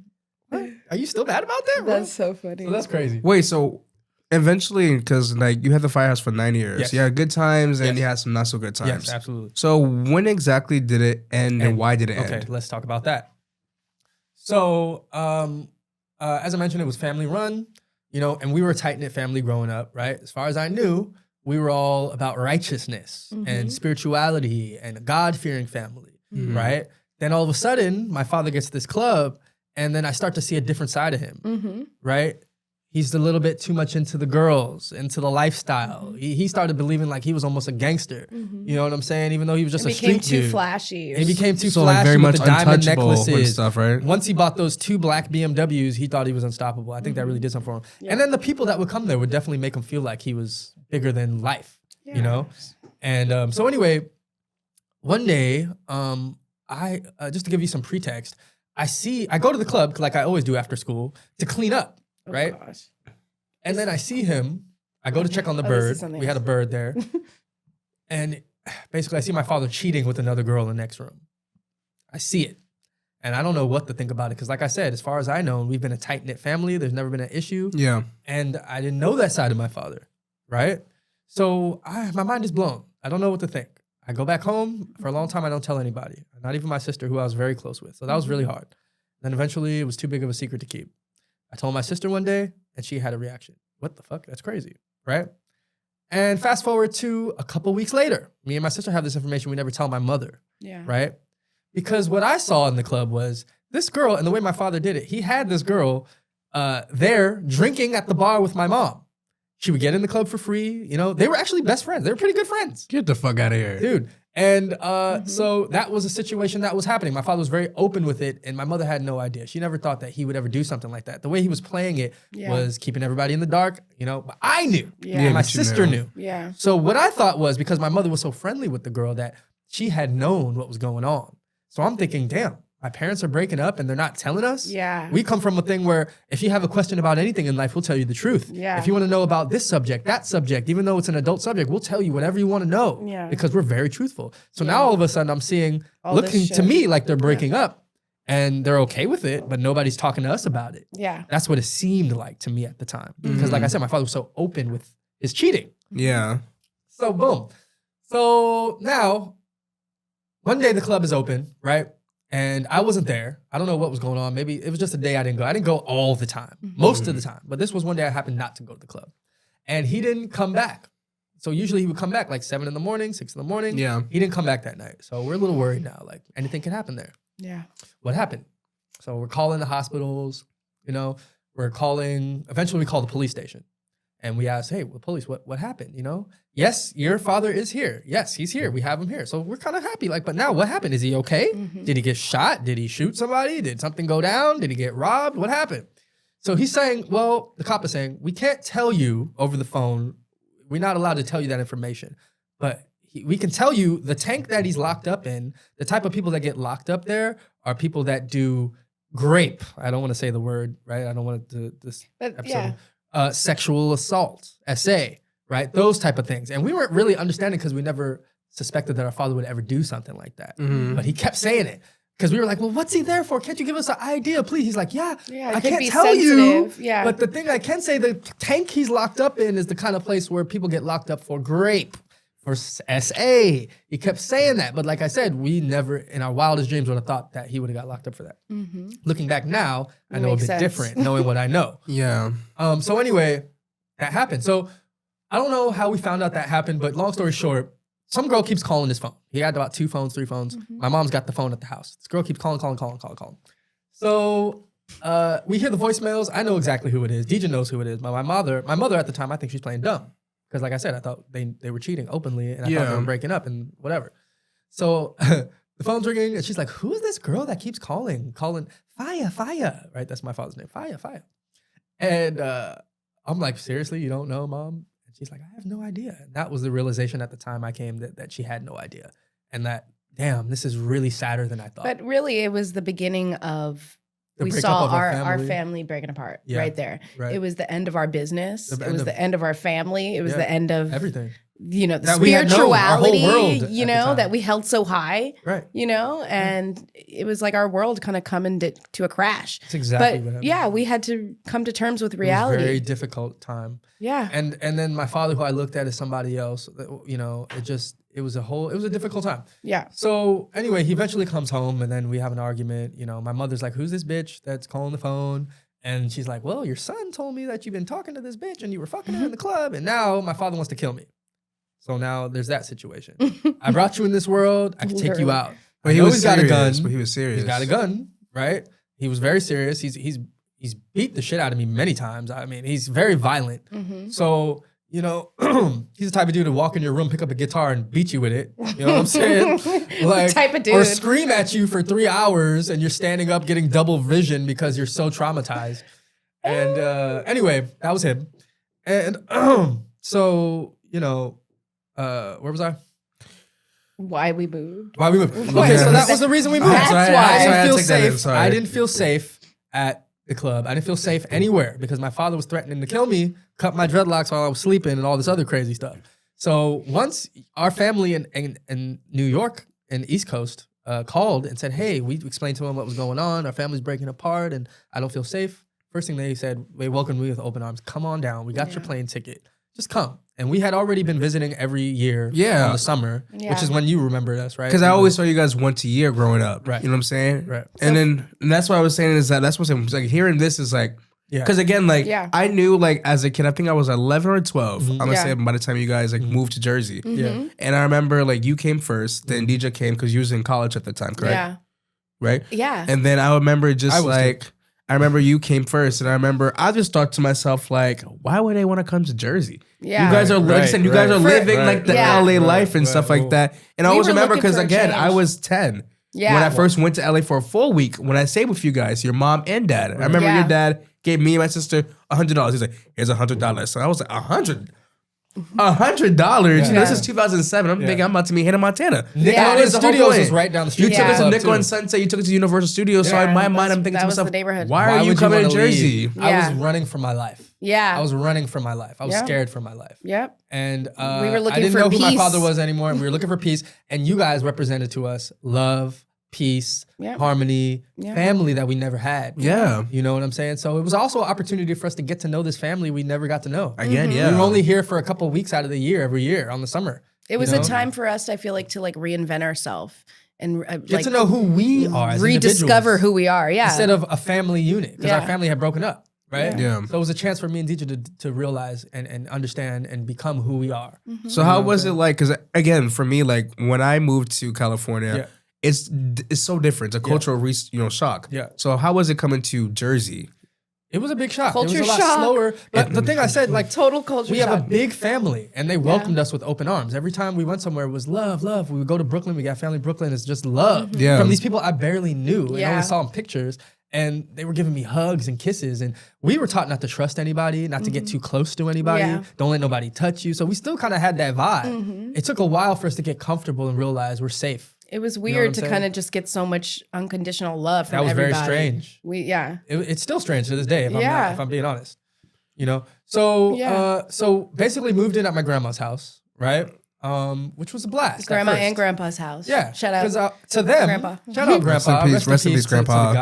what? Are you still mad about that, bro? That's so funny. So that's crazy. Wait, so eventually, because like you had the Firehouse for 9 years, Yes. you had good times and Yes. you had some not so good times. Yes, absolutely. So when exactly did it end and why did it Okay, end? let's talk about that. So, as I mentioned, it was family run, and we were a tight knit family growing up, right? As far as I knew, we were all about righteousness and spirituality and a God fearing family, right? Then all of a sudden, my father gets this club, and then I start to see a different side of him, right? He's a little bit too much into the girls, into the lifestyle. He started believing like he was almost a gangster. You know what I'm saying? Even though he was just It a became street too dude. flashy. He became too So flashy like very with much the diamond untouchable and necklaces. stuff, right? Once he bought those 2 black BMWs, he thought he was unstoppable. I think that really did something for him. And then the people that would come there would definitely make him feel like he was bigger than life, you know? And so anyway, one day, I just to give you some pretext, I go to the club like I always do after school to clean up, right? Gosh. And then I see him. I go to check on the Oh, this is bird. something We had a else. bird there. And basically, I see my father cheating with another girl in the next room. I see it. And I don't know what to think about it. Because like I said, as far as I know, we've been a tight-knit family. There's never been an issue. Yeah. And I didn't know that side of my father, right? So my mind is blown. I don't know what to think. I go back home. For a long time, I don't tell anybody. Not even my sister, who I was very close with. So that was really hard. Then eventually, it was too big of a secret to keep. I told my sister one day, and she had a reaction. What the fuck? That's crazy, right? And fast forward to a couple weeks later. Me and my sister have this information we never tell my mother, Yeah. right? Because what I saw in the club was this girl, and the way my father did it, he had this girl there drinking at the bar with my mom. She would get in the club for free. They were actually best friends. They were pretty good friends, Get the fuck out of here. dude. And so that was a situation that was happening. My father was very open with it, and my mother had no idea. She never thought that he would ever do something like that. The way he was playing it Yeah. was keeping everybody in the dark, but I knew. Yeah. And my but you sister knew. knew. Yeah. So what I thought was, because my mother was so friendly with the girl, that she had known what was going on. So I'm thinking, damn, my parents are breaking up and they're not telling us. Yeah. We come from a thing where if you have a question about anything in life, we'll tell you the truth. Yeah. If you want to know about this subject, that subject, even though it's an adult subject, we'll tell you whatever you want to know. Yeah. Because we're very truthful. So now all of a sudden I'm seeing, All this looking to shit. me like they're breaking up and they're okay with it, but nobody's talking to us about it. Yeah. That's what it seemed like to me at the time. Because like I said, my father was so open with his cheating. Yeah. So boom. So now, one day the club is open, right? And I wasn't there. I don't know what was going on. Maybe it was just a day I didn't go. I didn't go all the time, most of the time. But this was one day I happened not to go to the club. And he didn't come back. So usually he would come back like 7 in the morning, 6 in the morning. Yeah. He didn't come back that night. So we're a little worried now. Like anything can happen there. Yeah. What happened? So we're calling the hospitals, eventually we call the police station. And we ask, hey, well, police, what happened? Yes, your father is here. Yes, he's here. We have him here. So we're kind of happy. But now what happened? Is he okay? Did he get shot? Did he shoot somebody? Did something go down? Did he get robbed? What happened? So he's saying, the cop is saying, we can't tell you over the phone. We're not allowed to tell you that information. But we can tell you the tank that he's locked up in, the type of people that get locked up there are people that do grape. I don't want to say the word, right? I don't want to this But episode. yeah. Sexual assault, SA, right? Those type of things. And we weren't really understanding because we never suspected that our father would ever do something like that. But he kept saying it. Because we were like, well, what's he there for? Can't you give us an idea, please? He's like, yeah, I could can't be tell you. sensitive. Yeah. But the thing I can say, the tank he's locked up in is the kind of place where people get locked up for grape, for SA. He kept saying that. But like I said, we never, in our wildest dreams, would have thought that he would have got locked up for that. Looking back now, I know Makes a bit sense. different, knowing what I know. Yeah. So anyway, that happened. So I don't know how we found out that happened, but long story short, some girl keeps calling his phone. He had about 2 phones, 3 phones. My mom's got the phone at the house. This girl keeps calling. So we hear the voicemails. I know exactly who it is. DJ knows who it is. But my mother at the time, I think she's playing dumb. Because like I said, I thought they were cheating openly and I thought they were breaking up and whatever. So the phone's ringing and she's like, who is this girl that keeps calling Fire, right? That's my father's name, Fire. And I'm like, seriously, you don't know, Mom? And she's like, I have no idea. And that was the realization at the time I came that she had no idea. And that, damn, this is really sadder than I thought. But really, it was the beginning of The we breakup saw of our family breaking apart right there. Right. It was the end of our business. The It end was of- the end of our family. It was the end of everything. the That we had known, our whole spirituality, world at the time. that we held so high, Right. and it was like our world kind of coming to a crash. That's exactly what But happened. yeah, we had to come to terms with It was a reality. very difficult time. Yeah. And then my father, who I looked at as somebody else, it was a difficult time. Yeah. So anyway, he eventually comes home and then we have an argument. My mother's like, who's this bitch that's calling the phone? And she's like, well, your son told me that you've been talking to this bitch and you were fucking her in the club. And now my father wants to kill me. So now there's that situation. I brought you in this world. I can take you Literally. out. But I he know was he's got a gun. serious. But he was serious. He's got a gun, right? He was very serious. He's beat the shit out of me many times. I mean, he's very violent. So, he's the type of dude to walk in your room, pick up a guitar and beat you with it. You know what I'm saying? Like, Type of or dude. scream at you for 3 hours and you're standing up getting double vision because you're so traumatized. And anyway, that was him. And so, where was I? Why we moved. Why we moved. Okay, so that was the reason we moved. That's why. I didn't Sorry, I feel took that in, safe. sorry. I didn't feel safe at the club. I didn't feel safe anywhere because my father was threatening to kill me, cut my dreadlocks while I was sleeping, and all this other crazy stuff. So once our family in New York and East Coast called and said, hey, we explained to them what was going on. Our family's breaking apart and I don't feel safe. First thing they said, they welcomed me with open arms. Come on down. We got your plane ticket. Just come. And we had already been visiting every year in the summer, which is when you remembered us, right? Because I always saw you guys once a year growing up. Right. You know what I'm saying? Right. And that's what I was saying is that's what I'm saying. Like hearing this is like, because again, like I knew like as a kid, I think I was 11 or 12. I'm gonna say by the time you guys like moved to Jersey. Yeah. And I remember like you came first, then DJ came because you was in college at the time, correct? Yeah. Right? Yeah. And then I remember just I was like, I remember you came first, and I remember I just thought to myself like, why would they want to come to Jersey? Yeah. You guys are like I said, you guys are living Right. like the Yeah. LA life and stuff like that. And I We always were remember looking because for a again, I change. was 10 Yeah. when I first went to LA for a full week. When I stayed with you guys, your mom and dad. I remember Yeah. your dad gave me and my sister $100. He's like, here's $100. So I was like, $100. $100. You know, this is 2007. I'm thinking I'm about to meet Hannah Montana. Nickelodeon That was the whole Studios point. was right down the street. You took us to Club, Nickel too. and Sunset. You took us to Universal Studios. So in my mind, I'm thinking that to was myself, the neighborhood. why are you would coming to wanna Jersey? leave? Yeah. I was running for my life. Yeah. I was running for my life. I was Yeah. scared for my life. Yep. And We were looking I didn't for know who my peace. father was anymore. We were looking for peace. And you guys represented to us love, peace, Yeah. harmony, Yeah. family that we never had. Yeah. You know what I'm saying? So it was also an opportunity for us to get to know this family we never got to know. Again, yeah. We were only here for a couple of weeks out of the year, every year on the summer. It was you a know? time for us, I feel like, to like reinvent ourselves and Get like to know who we are as rediscover individuals. who we are. Yeah. Instead of a family unit, because our Yeah. family had broken up, right? Yeah. So it was a chance for me and DJ to realize and understand and become who we are. So how was it like? Because again, for me, like when I moved to California, it's so different. It's a cultural shock. Yeah. So how was it coming to Jersey? It was a big shock. Culture it was a lot shock. slower. But the thing I said, like, total culture we have a shock. big family, and they welcomed us with open arms. Every time we went somewhere, it was love, love. We would go to Brooklyn. We got family in Brooklyn. It's just love Yeah. from these people I barely knew and Yeah. only saw in pictures. And they were giving me hugs and kisses. And we were taught not to trust anybody, not to get too close to anybody. Yeah. Don't let nobody touch you. So we still kind of had that vibe. It took a while for us to get comfortable and realize we're safe. It was what weird I'm to saying? kind of just get so much unconditional love from That was very everybody. strange. Yeah. It's still strange to this day, if I'm being honest. You know, so Yeah. so basically moved in at my grandma's house, right? Which was a blast. at Grandma first. and grandpa's house. Yeah, Shout out. 'cause, to them. Grandpa. Shout out grandpa. Rest in peace, to Grandpa. the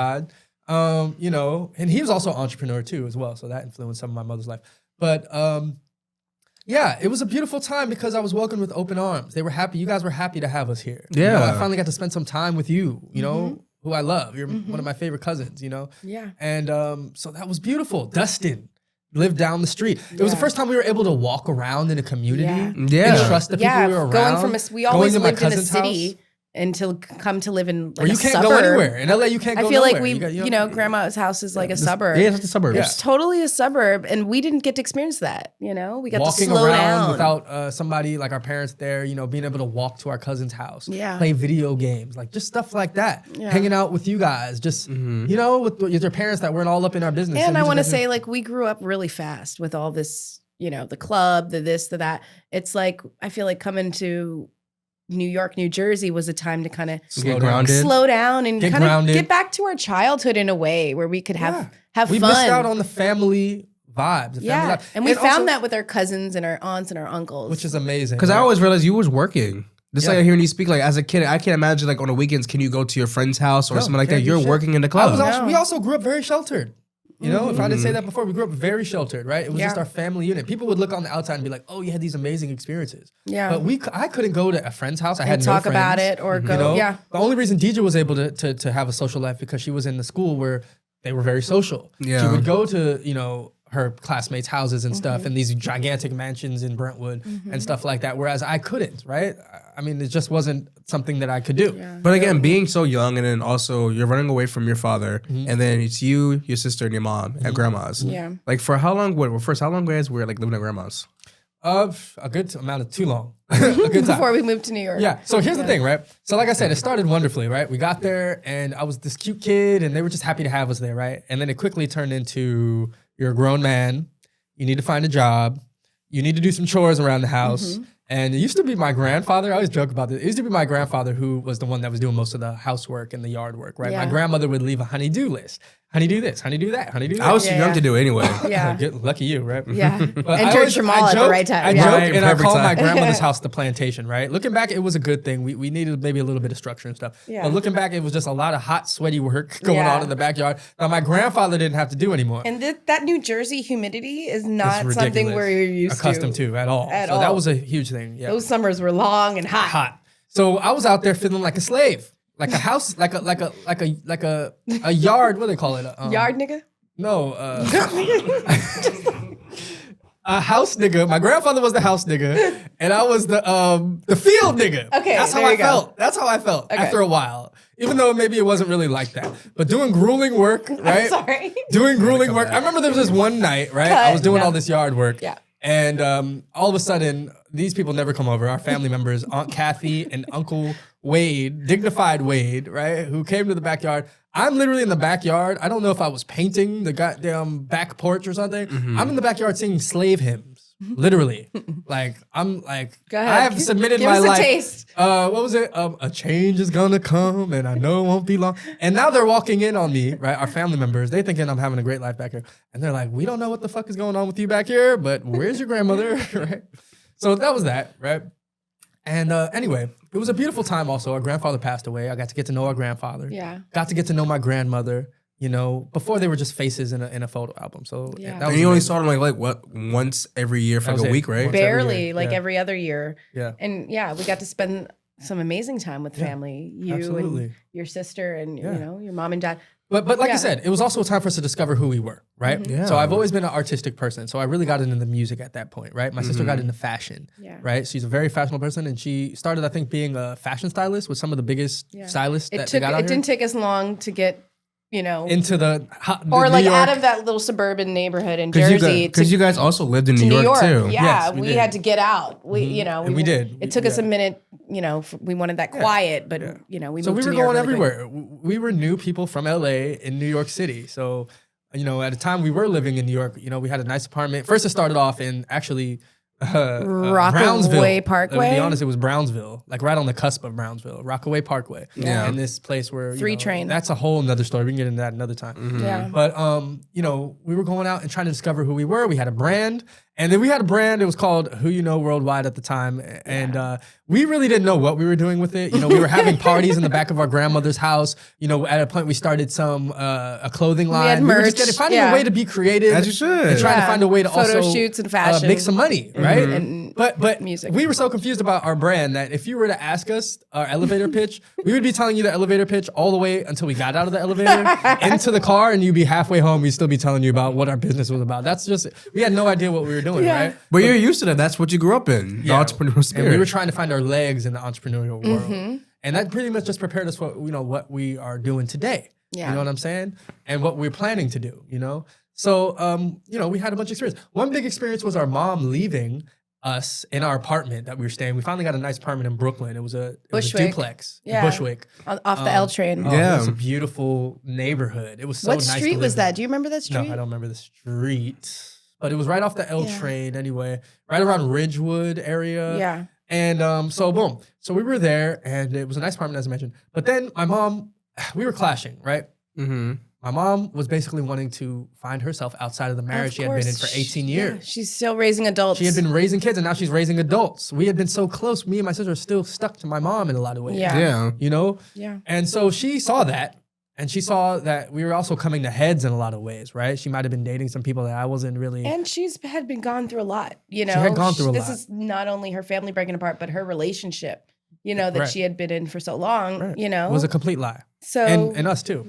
God. You know, and he was also an entrepreneur too, as well. So that influenced some of my mother's life. But yeah, it was a beautiful time because I was welcomed with open arms. They were happy. You guys were happy to have us here. You know, Yeah. I finally got to spend some time with you. You know, who I love. You're one of my favorite cousins. You know. Yeah. And so that was beautiful. Dustin lived down the street. It was the Yeah. first time we were able to walk around in a community Yeah. and trust the people Yeah, we were around. going from we always to my lived in a cousin's city house. until come to live in like Where you a can't suburb. go anywhere. In LA, you can't I go feel nowhere. like we, got- you know, grandma's house is like a suburb. Yeah, it's the suburbs. Yeah. It's totally a suburb, and we didn't get to experience that. You know, we got walking to slow around down without somebody like our parents there, you know, being able to walk to our cousin's house, Yeah. play video games, like just stuff like that. Yeah. Hanging out with you guys, just you know, with your parents that weren't all up in our business. And we I just want to got say, like, we grew up really fast with all this, you know, the club, the this, the that. It's like, I feel like coming to New York, New Jersey was a time to kind of Get grounded. slow down and Get kind of grounded. get back to our childhood in a way where we could have we fun. missed out on the family vibes. The family yeah. life. And we also- found that with our cousins and our aunts and our uncles. which is amazing. Because I right? always realized you was working. Just Yeah. like hearing you speak, like as a kid, I can't imagine like on the weekends, can you go to your friend's house or No, something like that? can't do You're shit. working in the I club. was also, No. we also grew up very sheltered. You know, if I didn't say Mm-hmm. that before, we grew up very sheltered, right? It was just Yeah. our family unit. People would look on the outside and be like, "Oh, you had these amazing experiences." Yeah. But I couldn't go to a friend's house. I and had talk no about friends, it or go, You know, yeah. the only reason Deidre was able to have a social life because she was in the school where they were very social. Yeah. She would go to, you know, her classmates' houses and stuff, and these gigantic mansions in Brentwood and stuff like that. Whereas I couldn't, right? I mean, it just wasn't something that I could do. Yeah. But again, being so young and then also you're running away from your father Mm-hmm. and then it's you, your sister, and your mom at grandma's. Yeah. Like for how long? How long guys were like living at grandma's? A good amount of too long. A good time. Before we moved to New York. Yeah. So here's the thing, right? So like I said, it started wonderfully, right? We got there and I was this cute kid and they were just happy to have us there, right? And then it quickly turned into you're a grown man, you need to find a job, you need to do some chores around the house. And it used to be my grandfather. I always joke about this. It used to be my grandfather who was the one that was doing most of the housework and the yard work, right? Yeah. My grandmother would leave a honey-do list. Honey, do this. Honey, do that. Honey, do that. I was too Yeah, young yeah. to do it anyway. Yeah. Lucky you, right? Yeah. But I Enter always- Jahmaal I at the joke- right time. I Yeah. joke Right, and I perfect call my time. grandmother's house the plantation, right? Looking back, it was a good thing. We needed maybe a little bit of structure and stuff. Yeah. But looking back, it was just a lot of hot, sweaty work going Yeah. on in the backyard that my grandfather didn't have to do anymore. And that New Jersey humidity is not It's something ridiculous. we're used accustomed to at all. At so all. that was a huge thing. Yeah. Those summers were long and hot. hot. So I was out there feeling like a slave, like a house, like a yard. What do they call it? Yard nigga? No, a house nigga. My grandfather was the house nigga, and I was the field nigga. Okay, that's how there I you go. felt. That's how I felt after a while. Even though maybe it wasn't really like that, but doing grueling work, right? Sorry. Doing grueling work. I remember there was this one night, right? I was doing all this yard work. Yeah. And all of a sudden, these people never come over. Our family members, Aunt Kathy and Uncle Wade, dignified Wade, right, who came to the backyard. I'm literally in the backyard. I don't know if I was painting the goddamn back porch or something. I'm in the backyard singing slave hymns. Literally, like I'm like Go ahead. I have submitted Give my us a life. taste. What was it? A change is gonna come, and I know it won't be long. And now they're walking in on me, right? Our family members, they thinking I'm having a great life back here, and they're like, "We don't know what the fuck is going on with you back here, but where's your grandmother?" Right? So that was that, right? And anyway, it was a beautiful time. Also, our grandfather passed away. I got to get to know our grandfather. Yeah. Got to get to know my grandmother. You know, before they were just faces in a photo album. So Yeah. that And was you only amazing. saw them like what once every year for That like a was it. week, right? Once every Barely, year. like Yeah. every other year. Yeah. And yeah, we got to spend some amazing time with Yeah. family. You Absolutely. and your sister and Yeah. you know, your mom and dad. But like Yeah. I said, it was also a time for us to discover who we were, right? Yeah. So I've always been an artistic person. So I really got into the music at that point, right? My sister got into fashion, Yeah. right? She's a very fashionable person, and she started, I think, being a fashion stylist with some of the biggest Yeah. stylists It that took they got out it didn't here. take us long to get, you know, Into the or New like York. out of that little suburban neighborhood in Jersey Because you guys also lived in to New York too. Yeah, Yes, we we did. had to get out. We, you know, And we did. It took us a Yeah. minute. You know, we wanted that quiet, but you know, we So moved we to were New York going really quick. everywhere. We were new people from LA in New York City. So, you know, at the time we were living in New York, you know, we had a nice apartment. First, it started off in actually Rockaway Parkway? To be honest, it was Brownsville, like right on the cusp of Brownsville, Rockaway Parkway. Yeah. And this place where Three train. That's a whole nother story. We can get into that another time. Yeah. But we were going out and trying to discover who we were. We had a brand, and then we had a brand. It was called Who You Know Worldwide at the time, and we really didn't know what we were doing with it. We were having parties in the back of our grandmother's house. At a point we started a clothing line. We had merch. were just finding a way to be creative, as you should, and trying to find a way to photo also shoots and fashion, make some money, right? And But music. we were so confused about our brand that if you were to ask us our elevator pitch, we would be telling you the elevator pitch all the way until we got out of the elevator into the car, and you'd be halfway home. We'd still be telling you about what our business was about. That's just, we had no idea what we were doing, right? But you're used to that. That's what you grew up in. The entrepreneurial spirit. And we were trying to find our legs in the entrepreneurial world. And that pretty much just prepared us for what we are doing today. Yeah. You know what I'm saying? And what we're planning to do, So, we had a bunch of experience. One big experience was our mom leaving us in our apartment that we were staying. We finally got a nice apartment in Brooklyn. It was a duplex. Yeah. Bushwick. Off the L train. Oh, it was a beautiful neighborhood. It was so What nice. street to was live that? in. Do you remember that street? No, I don't remember the street. But it was right off the L train anyway, right around Ridgewood area. Yeah. And so boom. So we were there, and it was a nice apartment, as I mentioned. But then my mom, we were clashing, right? Mm-hmm. My mom was basically wanting to find herself outside of the marriage she had been in for 18 years. Yeah, she's still raising adults. She had been raising kids, and now she's raising adults. We had been so close. Me and my sister are still stuck to my mom in a lot of ways. Yeah. Yeah. Yeah. And so she saw that. And she saw that we were also coming to heads in a lot of ways, right? She might have been dating some people that I wasn't really. And had been gone through a lot, She had gone through a lot. This is not only her family breaking apart, but her relationship, that she had been in for so long, Right. It was a complete lie. So and us too.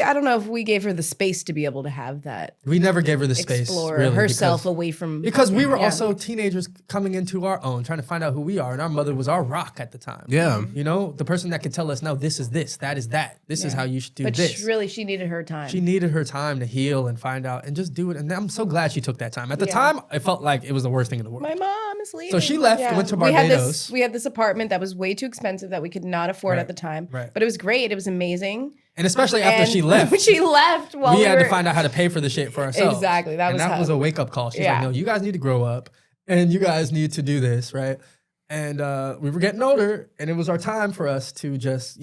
I don't know if we gave her the space to be able to have that. We never gave her the space. Explore really, herself away from. Because we were also teenagers coming into our own, trying to find out who we are. And our mother was our rock at the time. Yeah. The person that could tell us, no, this is this, that is that. This is how you should do But this. she needed her time. She needed her time to heal and find out and just do it. And I'm so glad she took that time. At the time, it felt like it was the worst thing in the world. My mom is leaving. So she left, went to Barbados. We had this apartment that was way too expensive that we could not afford at the time. Right. But it was great. It was amazing. And especially after she left. When she left, we had to find out how to pay for the shit for ourselves. Exactly. That was a wake up call. She's like, no, you guys need to grow up and you guys need to do this, right? And we were getting older, and it was our time for us to just,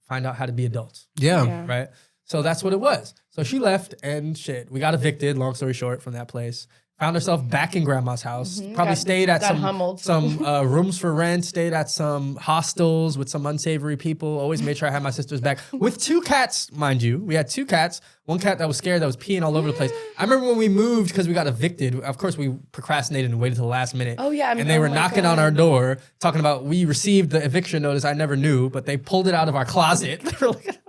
find out how to be adults. Yeah. Right? So that's what it was. So she left, and shit, we got evicted, long story short, from that place. Found herself back in grandma's house. Probably stayed at some rooms for rent, stayed at some hostels with some unsavory people. Always made sure I had my sister's back. With 2 cats, mind you. We had 2 cats. One cat that was scared, that was peeing all over the place. I remember when we moved, because we got evicted. Of course, we procrastinated and waited till the last minute. Oh, yeah. And they were knocking on our door, talking about, we received the eviction notice. I never knew, but they pulled it out of our closet. They were like,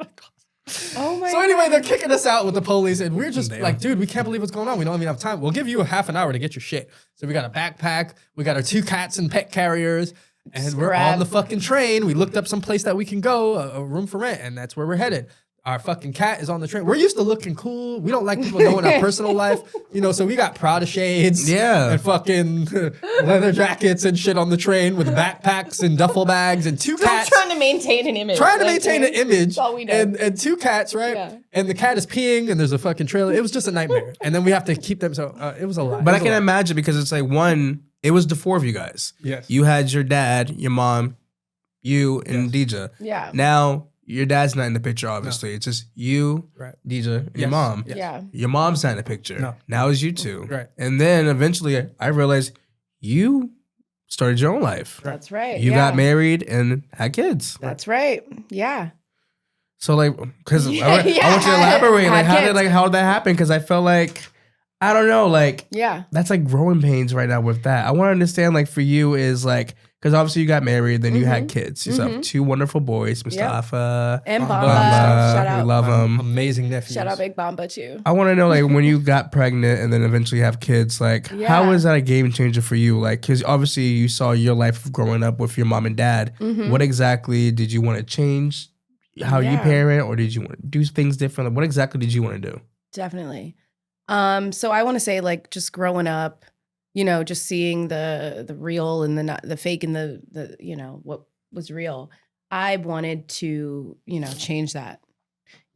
oh my so anyway, God. they're kicking us out with the police, and we're just like, dude, we can't believe what's going on. We don't even have time. We'll give you a half an hour to get your shit. So we got a backpack, we got our 2 cats and pet carriers, and we're on the fucking train. We looked up some place that we can go, a room for rent, and that's where we're headed. Our fucking cat is on the train. We're used to looking cool. We don't like people knowing our personal life, so we got Prada shades, and fucking leather jackets and shit on the train with backpacks and duffel bags and 2 cats. Trying to maintain an image. That's all we know. And 2 cats, right? Yeah. And the cat is peeing, and there's a fucking trailer. It was just a nightmare. And then we have to keep them. So it was a lot. But I can imagine, because it's like it was the 4 of you guys. Yes. You had your dad, your mom, you, and Deja. Yeah. Now, your dad's not in the picture, obviously. No. It's just you, Deja, and your mom. Yes. Yeah. Your mom's not in the picture. No. Now it's you 2. Right. And then eventually I realized you started your own life. That's right. You got married and had kids. That's right. Yeah. So because I want you to elaborate, how did that happen? Because I felt like, I don't know, that's like growing pains right now with that. I want to understand, for you is because obviously you got married, then you had kids. You have 2 wonderful boys, Mustafa and Bamba. Shout out. We love them. Amazing nephews. Shout out Big Bamba too. I want to know, when you got pregnant and then eventually have kids, how was that a game changer for you? Because obviously you saw your life of growing up with your mom and dad. What exactly did you want to change? How you parent, or did you want to do things differently? What exactly did you want to do? Definitely. So I want to say, just growing up, just seeing the real and the fake and the what was real. I wanted to, change that,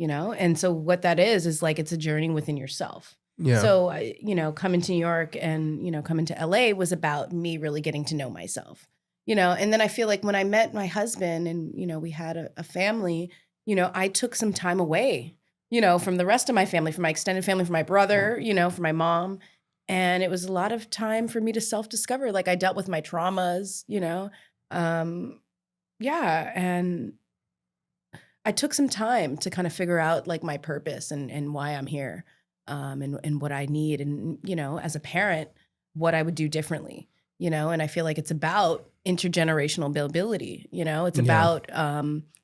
and so what that is it's a journey within yourself. Yeah. So, coming to New York and, coming to LA was about me really getting to know myself, and then I feel like when I met my husband and, we had a family, I took some time away, from the rest of my family, from my extended family, from my brother, from my mom. And it was a lot of time for me to self-discover. Like I dealt with my traumas, yeah. And I took some time to kind of figure out like my purpose and why I'm here, and what I need. And, as a parent, what I would do differently, and I feel like it's about intergenerational mobility, it's about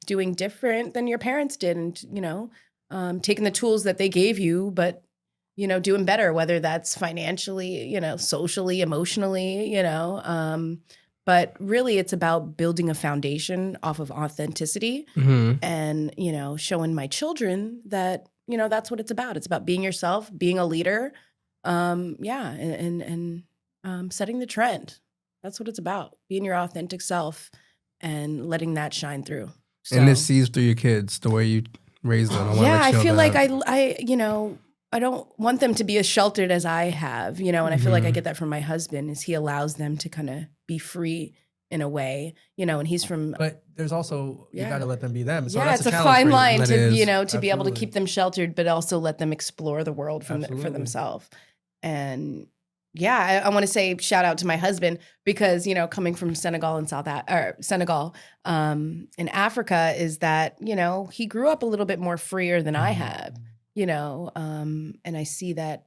doing different than your parents did and, taking the tools that they gave you, but, doing better, whether that's financially, socially, emotionally, but really it's about building a foundation off of authenticity and, showing my children that, that's what it's about. It's about being yourself, being a leader. And setting the trend. That's what it's about. Being your authentic self and letting that shine through. So, And it sees through your kids, the way you raise them. I feel like I don't want them to be as sheltered as I have, and I feel like I get that from my husband is he allows them to kind of be free in a way, and he's from. But there's also, you got to let them be them. So yeah, that's it's a challenge fine for you. line That to, is. to be able to keep them sheltered, but also let them explore the world for themselves. And yeah, I want to say shout out to my husband because, coming from Senegal and Senegal in Africa is that, he grew up a little bit more freer than I have, and I see that,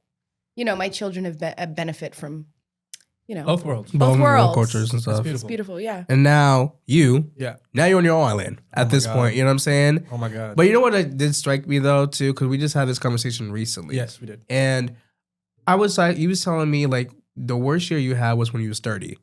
my children have benefit from, Both worlds. both worlds. Cultures and stuff. It's beautiful, yeah. And now now you're on your own island at this God. point. You know what I'm saying? Oh my God. But you know what did strike me though too, because we just had this conversation recently. Yes, we did. And I was like, you was telling me like the worst year you had was when you was 30.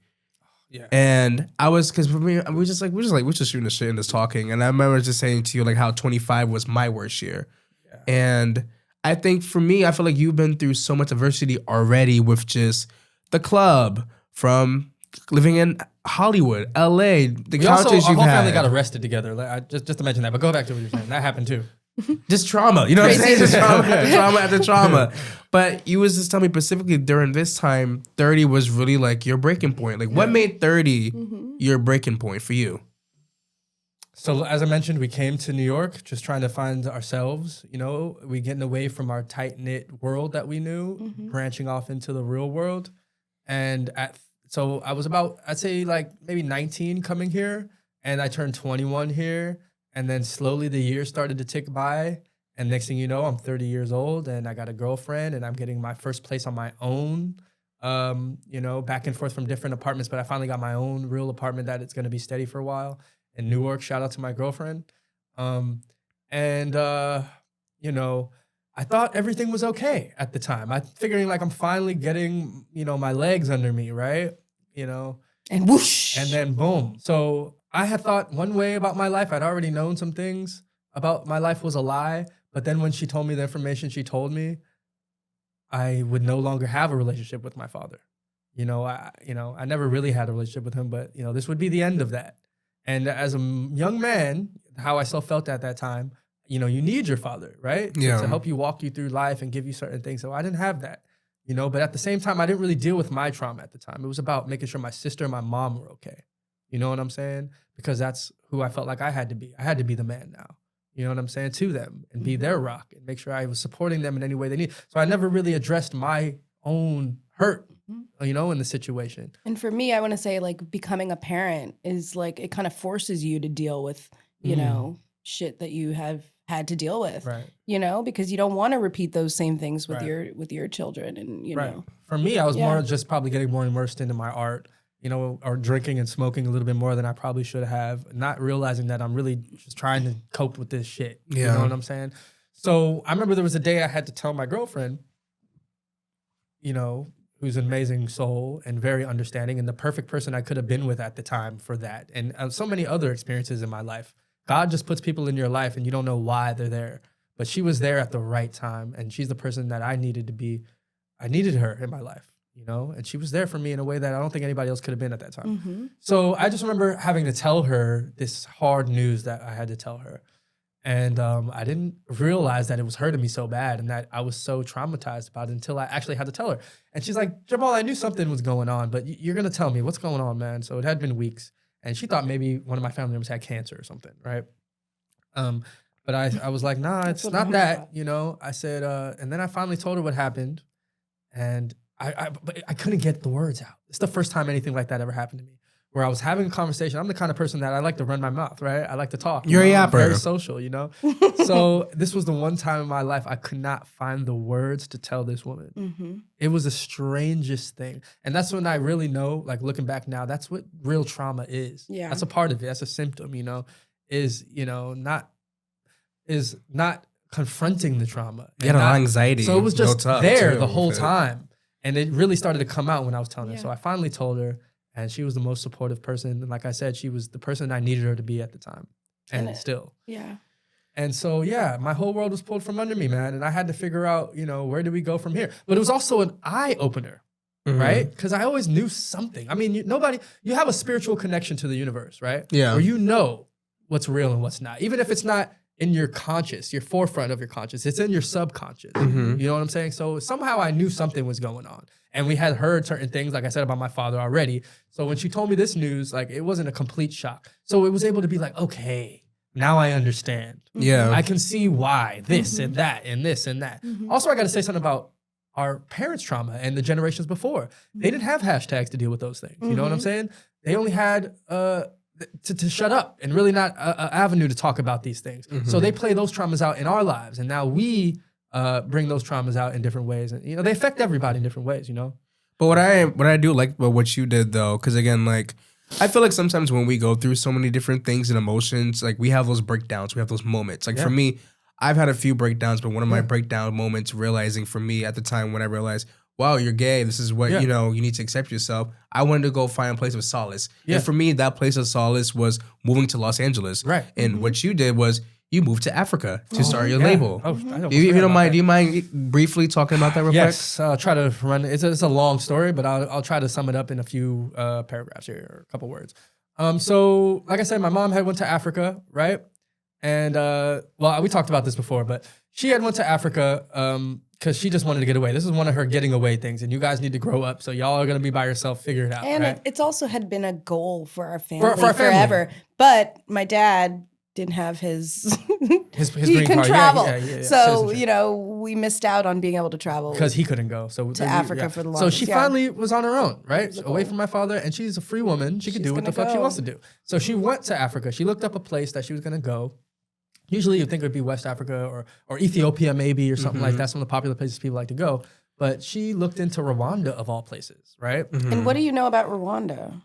Yeah. And I was, because for me, we're just shooting the shit and just talking. And I remember just saying to you like how 25 was my worst year. Yeah. And I think for me, I feel like you've been through so much adversity already with just the club, from living in Hollywood, LA, the countries our you've whole had. family got arrested together. Like, just to mention that, but go back to what you're saying. That happened too. Just trauma, you know what I'm saying? Just trauma after trauma after trauma. But you was just telling me specifically during this time, 30 was really like your breaking point. Like what made 30 your breaking point for you? So as I mentioned, we came to New York just trying to find ourselves. We getting away from our tight-knit world that we knew, branching off into the real world. And so I was about, I'd say like maybe 19 coming here, and I turned 21 here. And then slowly the years started to tick by. And next thing you know, I'm 30 years old and I got a girlfriend and I'm getting my first place on my own, back and forth from different apartments. But I finally got my own real apartment that it's going to be steady for a while in Newark. Shout out to my girlfriend. I thought everything was okay at the time. I'm figuring like I'm finally getting, my legs under me, right? And whoosh. And then boom. So I had thought one way about my life. I'd already known some things about my life was a lie. But then when she told me the information she told me, I would no longer have a relationship with my father. I never really had a relationship with him, but this would be the end of that. And as a young man, how I still felt at that time, you need your father, right? Yeah. To help you walk you through life and give you certain things. So I didn't have that. But at the same time, I didn't really deal with my trauma at the time. It was about making sure my sister and my mom were okay. You know what I'm saying? Because that's who I felt like I had to be. I had to be the man now. You know what I'm saying? To them and be their rock and make sure I was supporting them in any way they need. So I never really addressed my own hurt, in the situation. And for me, I want to say like becoming a parent is like, it kind of forces you to deal with, shit that you have had to deal with, right. Because you don't want to repeat those same things with your children. And, right. For me, I was more just probably getting more immersed into my art, or drinking and smoking a little bit more than I probably should have, not realizing that I'm really just trying to cope with this shit. Yeah. You know what I'm saying? So I remember there was a day I had to tell my girlfriend, who's an amazing soul and very understanding and the perfect person I could have been with at the time for that. And so many other experiences in my life. God just puts people in your life and you don't know why they're there. But she was there at the right time. And she's the person that I needed to be. I needed her in my life. And she was there for me in a way that I don't think anybody else could have been at that time. So I just remember having to tell her this hard news that I had to tell her. And I didn't realize that it was hurting me so bad and that I was so traumatized about it until I actually had to tell her. And she's like, Jahmaal, I knew something was going on, but you're going to tell me what's going on, man. So it had been weeks. And she thought maybe one of my family members had cancer or something, right? But I was like, nah, it's not that, you know. I said, and then I finally told her what happened. And but I couldn't get the words out. It's the first time anything like that ever happened to me. Where I was having a conversation. I'm the kind of person that I like to run my mouth, right? I like to talk. You're a yapper. I'm very social, you know? So this was the one time in my life I could not find the words to tell this woman. Mm-hmm. It was the strangest thing. And that's when I really know, like looking back now, that's what real trauma is. Yeah. That's a part of it. That's a symptom, you know, is not confronting the trauma. You had a lot of anxiety. So it was just built up, there too. the whole time. And it really started to come out when I was telling her. Yeah. So I finally told her. And she was the most supportive person. And like I said, she was the person I needed her to be at the time. And still. Yeah. And so, yeah, my whole world was pulled from under me, man. And I had to figure out, you know, where do we go from here? But it was also an eye opener, right? Because I always knew something. I mean, you have a spiritual connection to the universe, right? Yeah. Where you know what's real and what's not. Even if it's not in your conscious, your forefront of your conscious, it's in your subconscious. You know what I'm saying? So somehow I knew something was going on. And we had heard certain things, like I said, about my father already. So when she told me this news, like it wasn't a complete shock. So it was able to be like, okay, now I understand. Yeah. I can see why this and that and this and that. Also, I got to say something about our parents' trauma and the generations before. They didn't have hashtags to deal with those things. You know what I'm saying? They only had to shut up and really not an avenue to talk about these things. So they play those traumas out in our lives. And now we bring those traumas out in different ways. And, you know, they affect everybody in different ways, you know? But what I do like about what you did though, because again, like I feel like sometimes when we go through so many different things and emotions, like we have those breakdowns, we have those moments. Like for me, I've had a few breakdowns, but one of my breakdown moments realizing for me at the time when I realized, wow, you're gay, this is what, you know, you need to accept yourself. I wanted to go find a place of solace. And for me, that place of solace was moving to Los Angeles. Right. And what you did was you moved to Africa to start your label. Oh, if you don't mind, do you mind briefly talking about that real quick? Yes, I'll try to run. It's a long story, but I'll try to sum it up in a few paragraphs here, or a couple words. So, like I said, my mom had went to Africa, right? And well, we talked about this before, but she had went to Africa because she just wanted to get away. This is one of her getting away things, and you guys need to grow up. So y'all are gonna be by yourself, figure it out. And right? it's also had been a goal for our family for our family. forever. But my dad didn't have his his he green couldn't card. travel. Yeah. So, you know, we missed out on being able to travel. Because he couldn't go. So to Africa for the So longest. she finally was on her own, right? Away from my father. And she's a free woman. She could do what the fuck she wants to do. So she went to Africa. She looked up a place that she was going to go. Usually you'd think it would be West Africa or Ethiopia maybe or something like that. Some of the popular places people like to go. But she looked into Rwanda of all places, right? And what do you know about Rwanda?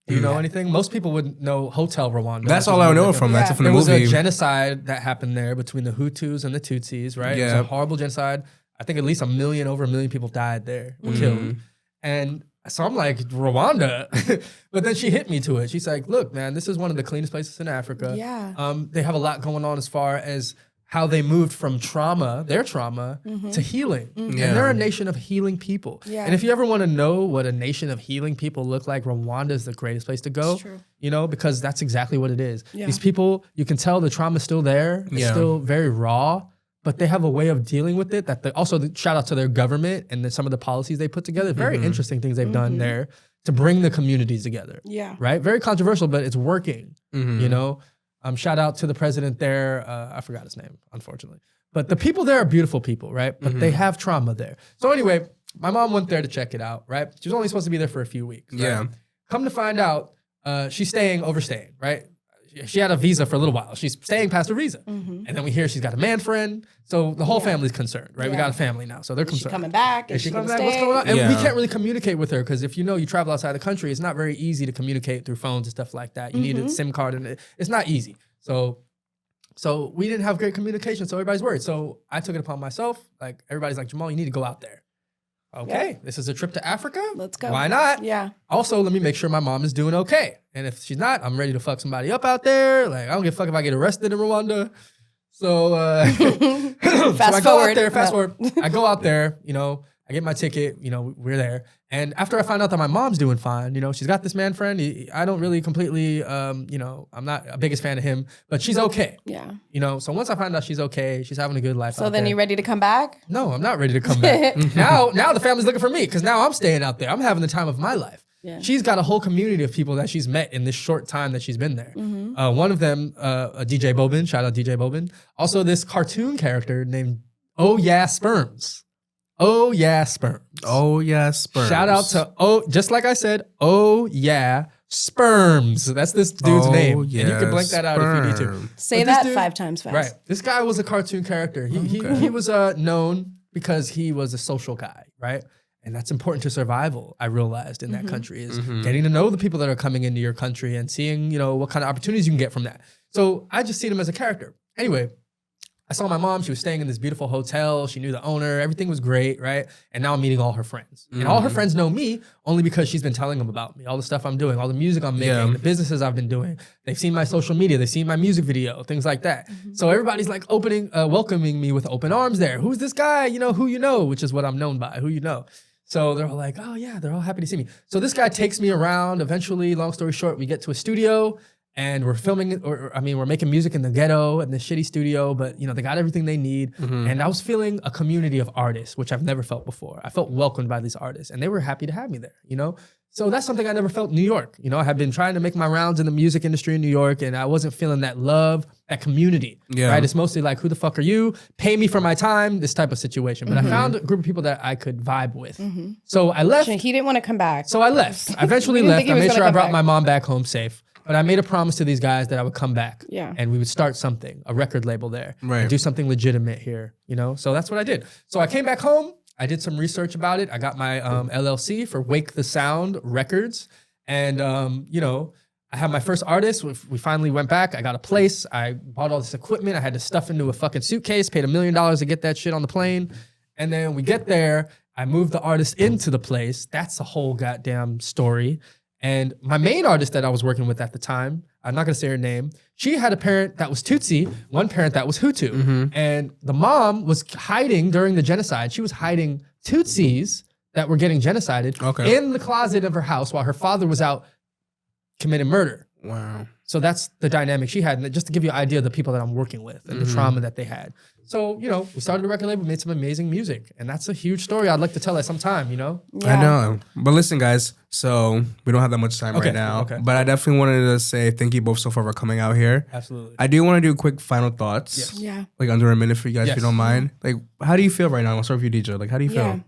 Do you know anything? Most people would know Hotel Rwanda. That's all I know from. That's from the There was movie. a genocide that happened there between the Hutus and the Tutsis, right? It was a horrible genocide. I think at least over a million people died there, were killed. And so I'm like, Rwanda? But then she hit me to it. She's like, look, man, this is one of the cleanest places in Africa. Yeah. They have a lot going on as far as how they moved from their trauma, to healing. And they're a nation of healing people. Yeah. And if you ever want to know what a nation of healing people look like, Rwanda is the greatest place to go. It's true. You know, because that's exactly what it is. Yeah. These people, you can tell the trauma's still there. It's still very raw, but they have a way of dealing with it that also shout out to their government and some of the policies they put together. Very interesting things they've done there to bring the communities together. Yeah. Right? Very controversial, but it's working, you know? Shout out to the president there. I forgot his name, unfortunately. But the people there are beautiful people, right? But they have trauma there. So anyway, my mom went there to check it out, right? She was only supposed to be there for a few weeks. Right? Yeah. Come to find out, she's overstaying, right? She had a visa for a little while. She's staying past her visa. And then we hear she's got a man friend. So the whole family's concerned, right? We got a family now. So they're Is she concerned. coming back? Is she coming back? What's going on? Yeah. And we can't really communicate with her because if you travel outside the country, it's not very easy to communicate through phones and stuff like that. You need a SIM card and it's not easy. So we didn't have great communication, so everybody's worried. So I took it upon myself. Like everybody's like, Jahmaal, you need to go out there. Okay, this is a trip to Africa. Let's go. Why not? Yeah. Also, let me make sure my mom is doing okay. And if she's not, I'm ready to fuck somebody up out there. Like I don't give a fuck if I get arrested in Rwanda. So, so I go out there. Fast forward. I go out there. You know, I get my ticket, you know, we're there. And after I find out that my mom's doing fine, you know, she's got this man friend. I don't really completely, you know, I'm not a biggest fan of him, but she's okay. Yeah. You know, so once I find out she's okay, she's having a good life. So out then there. you ready to come back? No, I'm not ready to come back. Now the family's looking for me because now I'm staying out there. I'm having the time of my life. Yeah. She's got a whole community of people that she's met in this short time that she's been there. One of them, DJ Bobin, shout out DJ Bobin. Also this cartoon character named Oh Yeah Sperms. Oh Yeah Sperms. Oh yeah, sperms. Shout out to just like I said, Oh Yeah Sperms. That's this dude's name. Yeah, and you can blank that out if you need to. Say But this that dude- 5 times fast. Right. This guy was a cartoon character. He was known because he was a social guy, right? And that's important to survival, I realized, in that country, is getting to know the people that are coming into your country and seeing, you know, what kind of opportunities you can get from that. So I just seen him as a character. Anyway, I saw my mom. She was staying in this beautiful hotel. She knew the owner. Everything was great, right? And now I'm meeting all her friends. And all her friends know me only because she's been telling them about me, all the stuff I'm doing, all the music I'm making, the businesses I've been doing. They've seen my social media. They've seen my music video, things like that. So everybody's like welcoming me with open arms there. Who's this guy? You know, who you know, which is what I'm known by, who you know. So they're all like, oh yeah, they're all happy to see me. So this guy takes me around. Eventually, long story short, we get to a studio and we're filming it, we're making music in the ghetto in the shitty studio, but you know, they got everything they need. And I was feeling a community of artists, which I've never felt before. I felt welcomed by these artists and they were happy to have me there, you know? So that's something I never felt in New York. You know, I had been trying to make my rounds in the music industry in New York and I wasn't feeling that love, that community, right? It's mostly like, who the fuck are you? Pay me for my time, this type of situation. But I found a group of people that I could vibe with. So I left. He didn't want to come back. So I left. I eventually You didn't left. think he I was made gonna sure I come brought back. my mom back home safe. But I made a promise to these guys that I would come back. Yeah. And we would start something, a record label there. Right. And do something legitimate here, you know? So that's what I did. So I came back home. I did some research about it. I got my LLC for Wake the Sound Records. And, you know, I had my first artist. We finally went back. I got a place. I bought all this equipment. I had to stuff into a fucking suitcase, paid $1 million to get that shit on the plane. And then we get there. I moved the artist into the place. That's a whole goddamn story. And my main artist that I was working with at the time, I'm not gonna say her name, she had a parent that was Tutsi, one parent that was Hutu. And the mom was hiding during the genocide. She was hiding Tutsis that were getting genocided in the closet of her house while her father was out committing murder. Wow. So that's the dynamic she had. And just to give you an idea of the people that I'm working with and the trauma that they had. So, you know, we started a record label, made some amazing music. And that's a huge story I'd like to tell at some time, you know? Yeah. I know. But listen, guys, so we don't have that much time right now. But I definitely wanted to say thank you both so far for coming out here. Absolutely. I do want to do quick final thoughts. Yes. Yeah. Like under a minute for you guys, if you Yes. don't mind. Like, how do you feel right now? I'll start with you, DJ. Like, how do you feel? Yeah.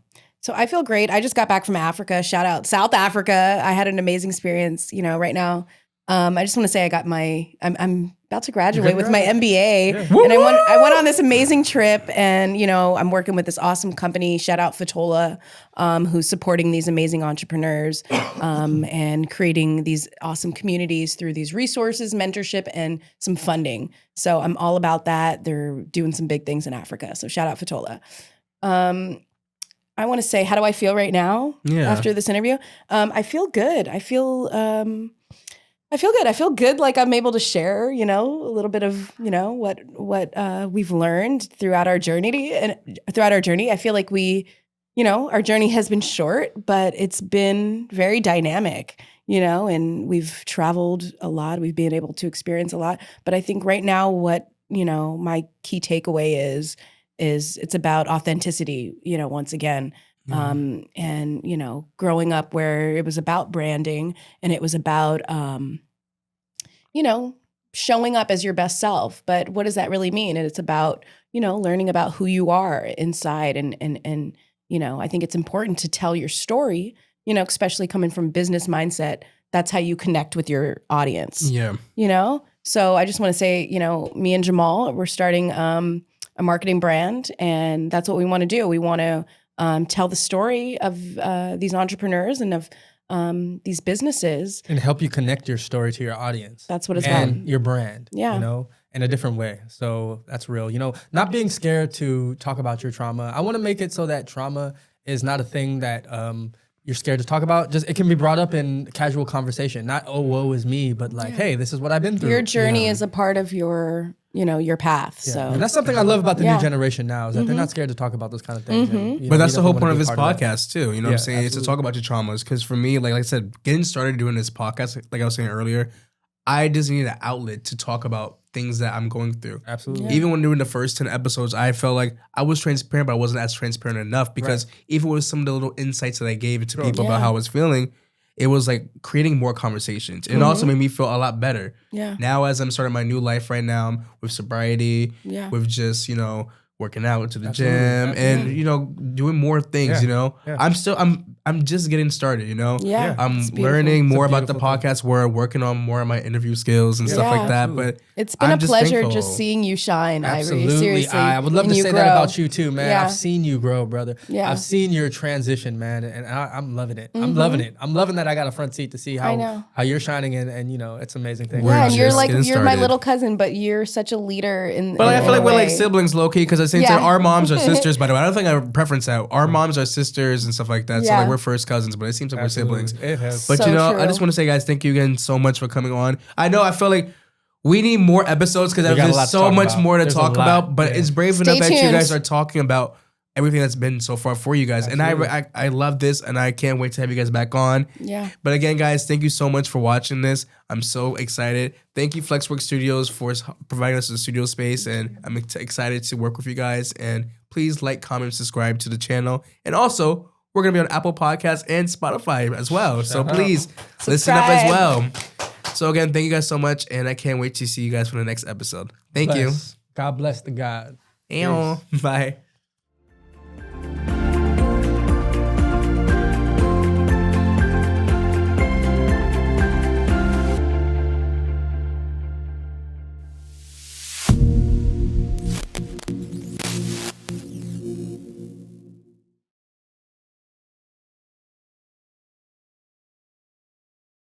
So I feel great. I just got back from Africa. Shout out South Africa. I had an amazing experience. You know, right now, I just want to say I got I'm about to graduate with my MBA, and I went on this amazing trip. And you know, I'm working with this awesome company. Shout out Fatola, who's supporting these amazing entrepreneurs and creating these awesome communities through these resources, mentorship, and some funding. So I'm all about that. They're doing some big things in Africa. So shout out Fatola. I want to say, how do I feel right now after this interview? I feel good. I feel good. I feel good like I'm able to share, you know, a little bit of, you know, what we've learned throughout our journey. And throughout our journey, I feel like our journey has been short, but it's been very dynamic, you know, and we've traveled a lot. We've been able to experience a lot. But I think right now what, you know, my key takeaway is it's about authenticity, you know, once again. And, you know, growing up where it was about branding and it was about, you know, showing up as your best self. But what does that really mean? And it's about, you know, learning about who you are inside. And you know, I think it's important to tell your story, you know, especially coming from business mindset. That's how you connect with your audience. Yeah. You know? So I just want to say, you know, me and Jahmaal, we're starting a marketing brand, and that's what we want to do. We want to tell the story of these entrepreneurs and of these businesses. And help you connect your story to your audience. That's what it's and about. your brand, Yeah. you know, in a different way. So that's real. You know, not being scared to talk about your trauma. I want to make it so that trauma is not a thing that you're scared to talk about. Just it can be brought up in casual conversation. Not woe is me, but like, hey, this is what I've been through. Your journey is a part of your your path. Yeah. So And that's something I love about the new generation now is that they're not scared to talk about those kind of things. And, But that's we the whole definitely point of wanna this be a part podcast too. You know what I'm saying? It's to talk about your traumas. Because for me, like I said, getting started doing this podcast, like I was saying earlier, I just needed an outlet to talk about things that I'm going through. Absolutely. Yeah. Even when doing the first 10 episodes, I felt like I was transparent, but I wasn't as transparent enough because even with some of the little insights that I gave to people about how I was feeling, it was like creating more conversations. It also made me feel a lot better. Yeah. Now, as I'm starting my new life right now with sobriety, with just, working out to the gym and, doing more things, I'm just getting started, Yeah. I'm It's beautiful. learning more about the beautiful thing. podcast where I'm working on more of my interview skills and stuff like that. But It's been I'm a just pleasure thankful. just seeing you shine, Absolutely. Ivory. Seriously. I would love And to you say grow. that about you too, man. Yeah. I've seen you grow, brother. Yeah. I've seen your transition, man, and I'm loving it. I'm loving it. I'm loving that I got a front seat to see I know. how you're shining and it's an amazing thing. We're Yeah, and you're just like getting you're my started. little cousin, but you're such a leader in. But I in feel a like we're like way. siblings, low key, because I think Yeah. our moms are sisters. By the way, I don't think I preference that. Our moms are sisters and stuff like that. So Yeah. like we're first cousins, but it seems like Absolutely. we're siblings. It has. But So I true. just want to say, guys, thank you again so much for coming on. I know I feel like we need more episodes because We got a lot there's to so talk much about. more to There's a talk lot. about. But Yeah. it's brave Stay enough that you tuned. guys are talking about everything that's been so far for you guys. Absolutely. And I love this, and I can't wait to have you guys back on. Yeah. But again, guys, thank you so much for watching this. I'm so excited. Thank you, Flexwork Studios, for providing us a studio space, and I'm excited to work with you guys. And please like, comment, subscribe to the channel. And also, we're going to be on Apple Podcasts and Spotify as well. So please listen up as Subscribe. well. So again, thank you guys so much, and I can't wait to see you guys for the next episode. Thank you. Bless. God bless the God. Ew. Bye.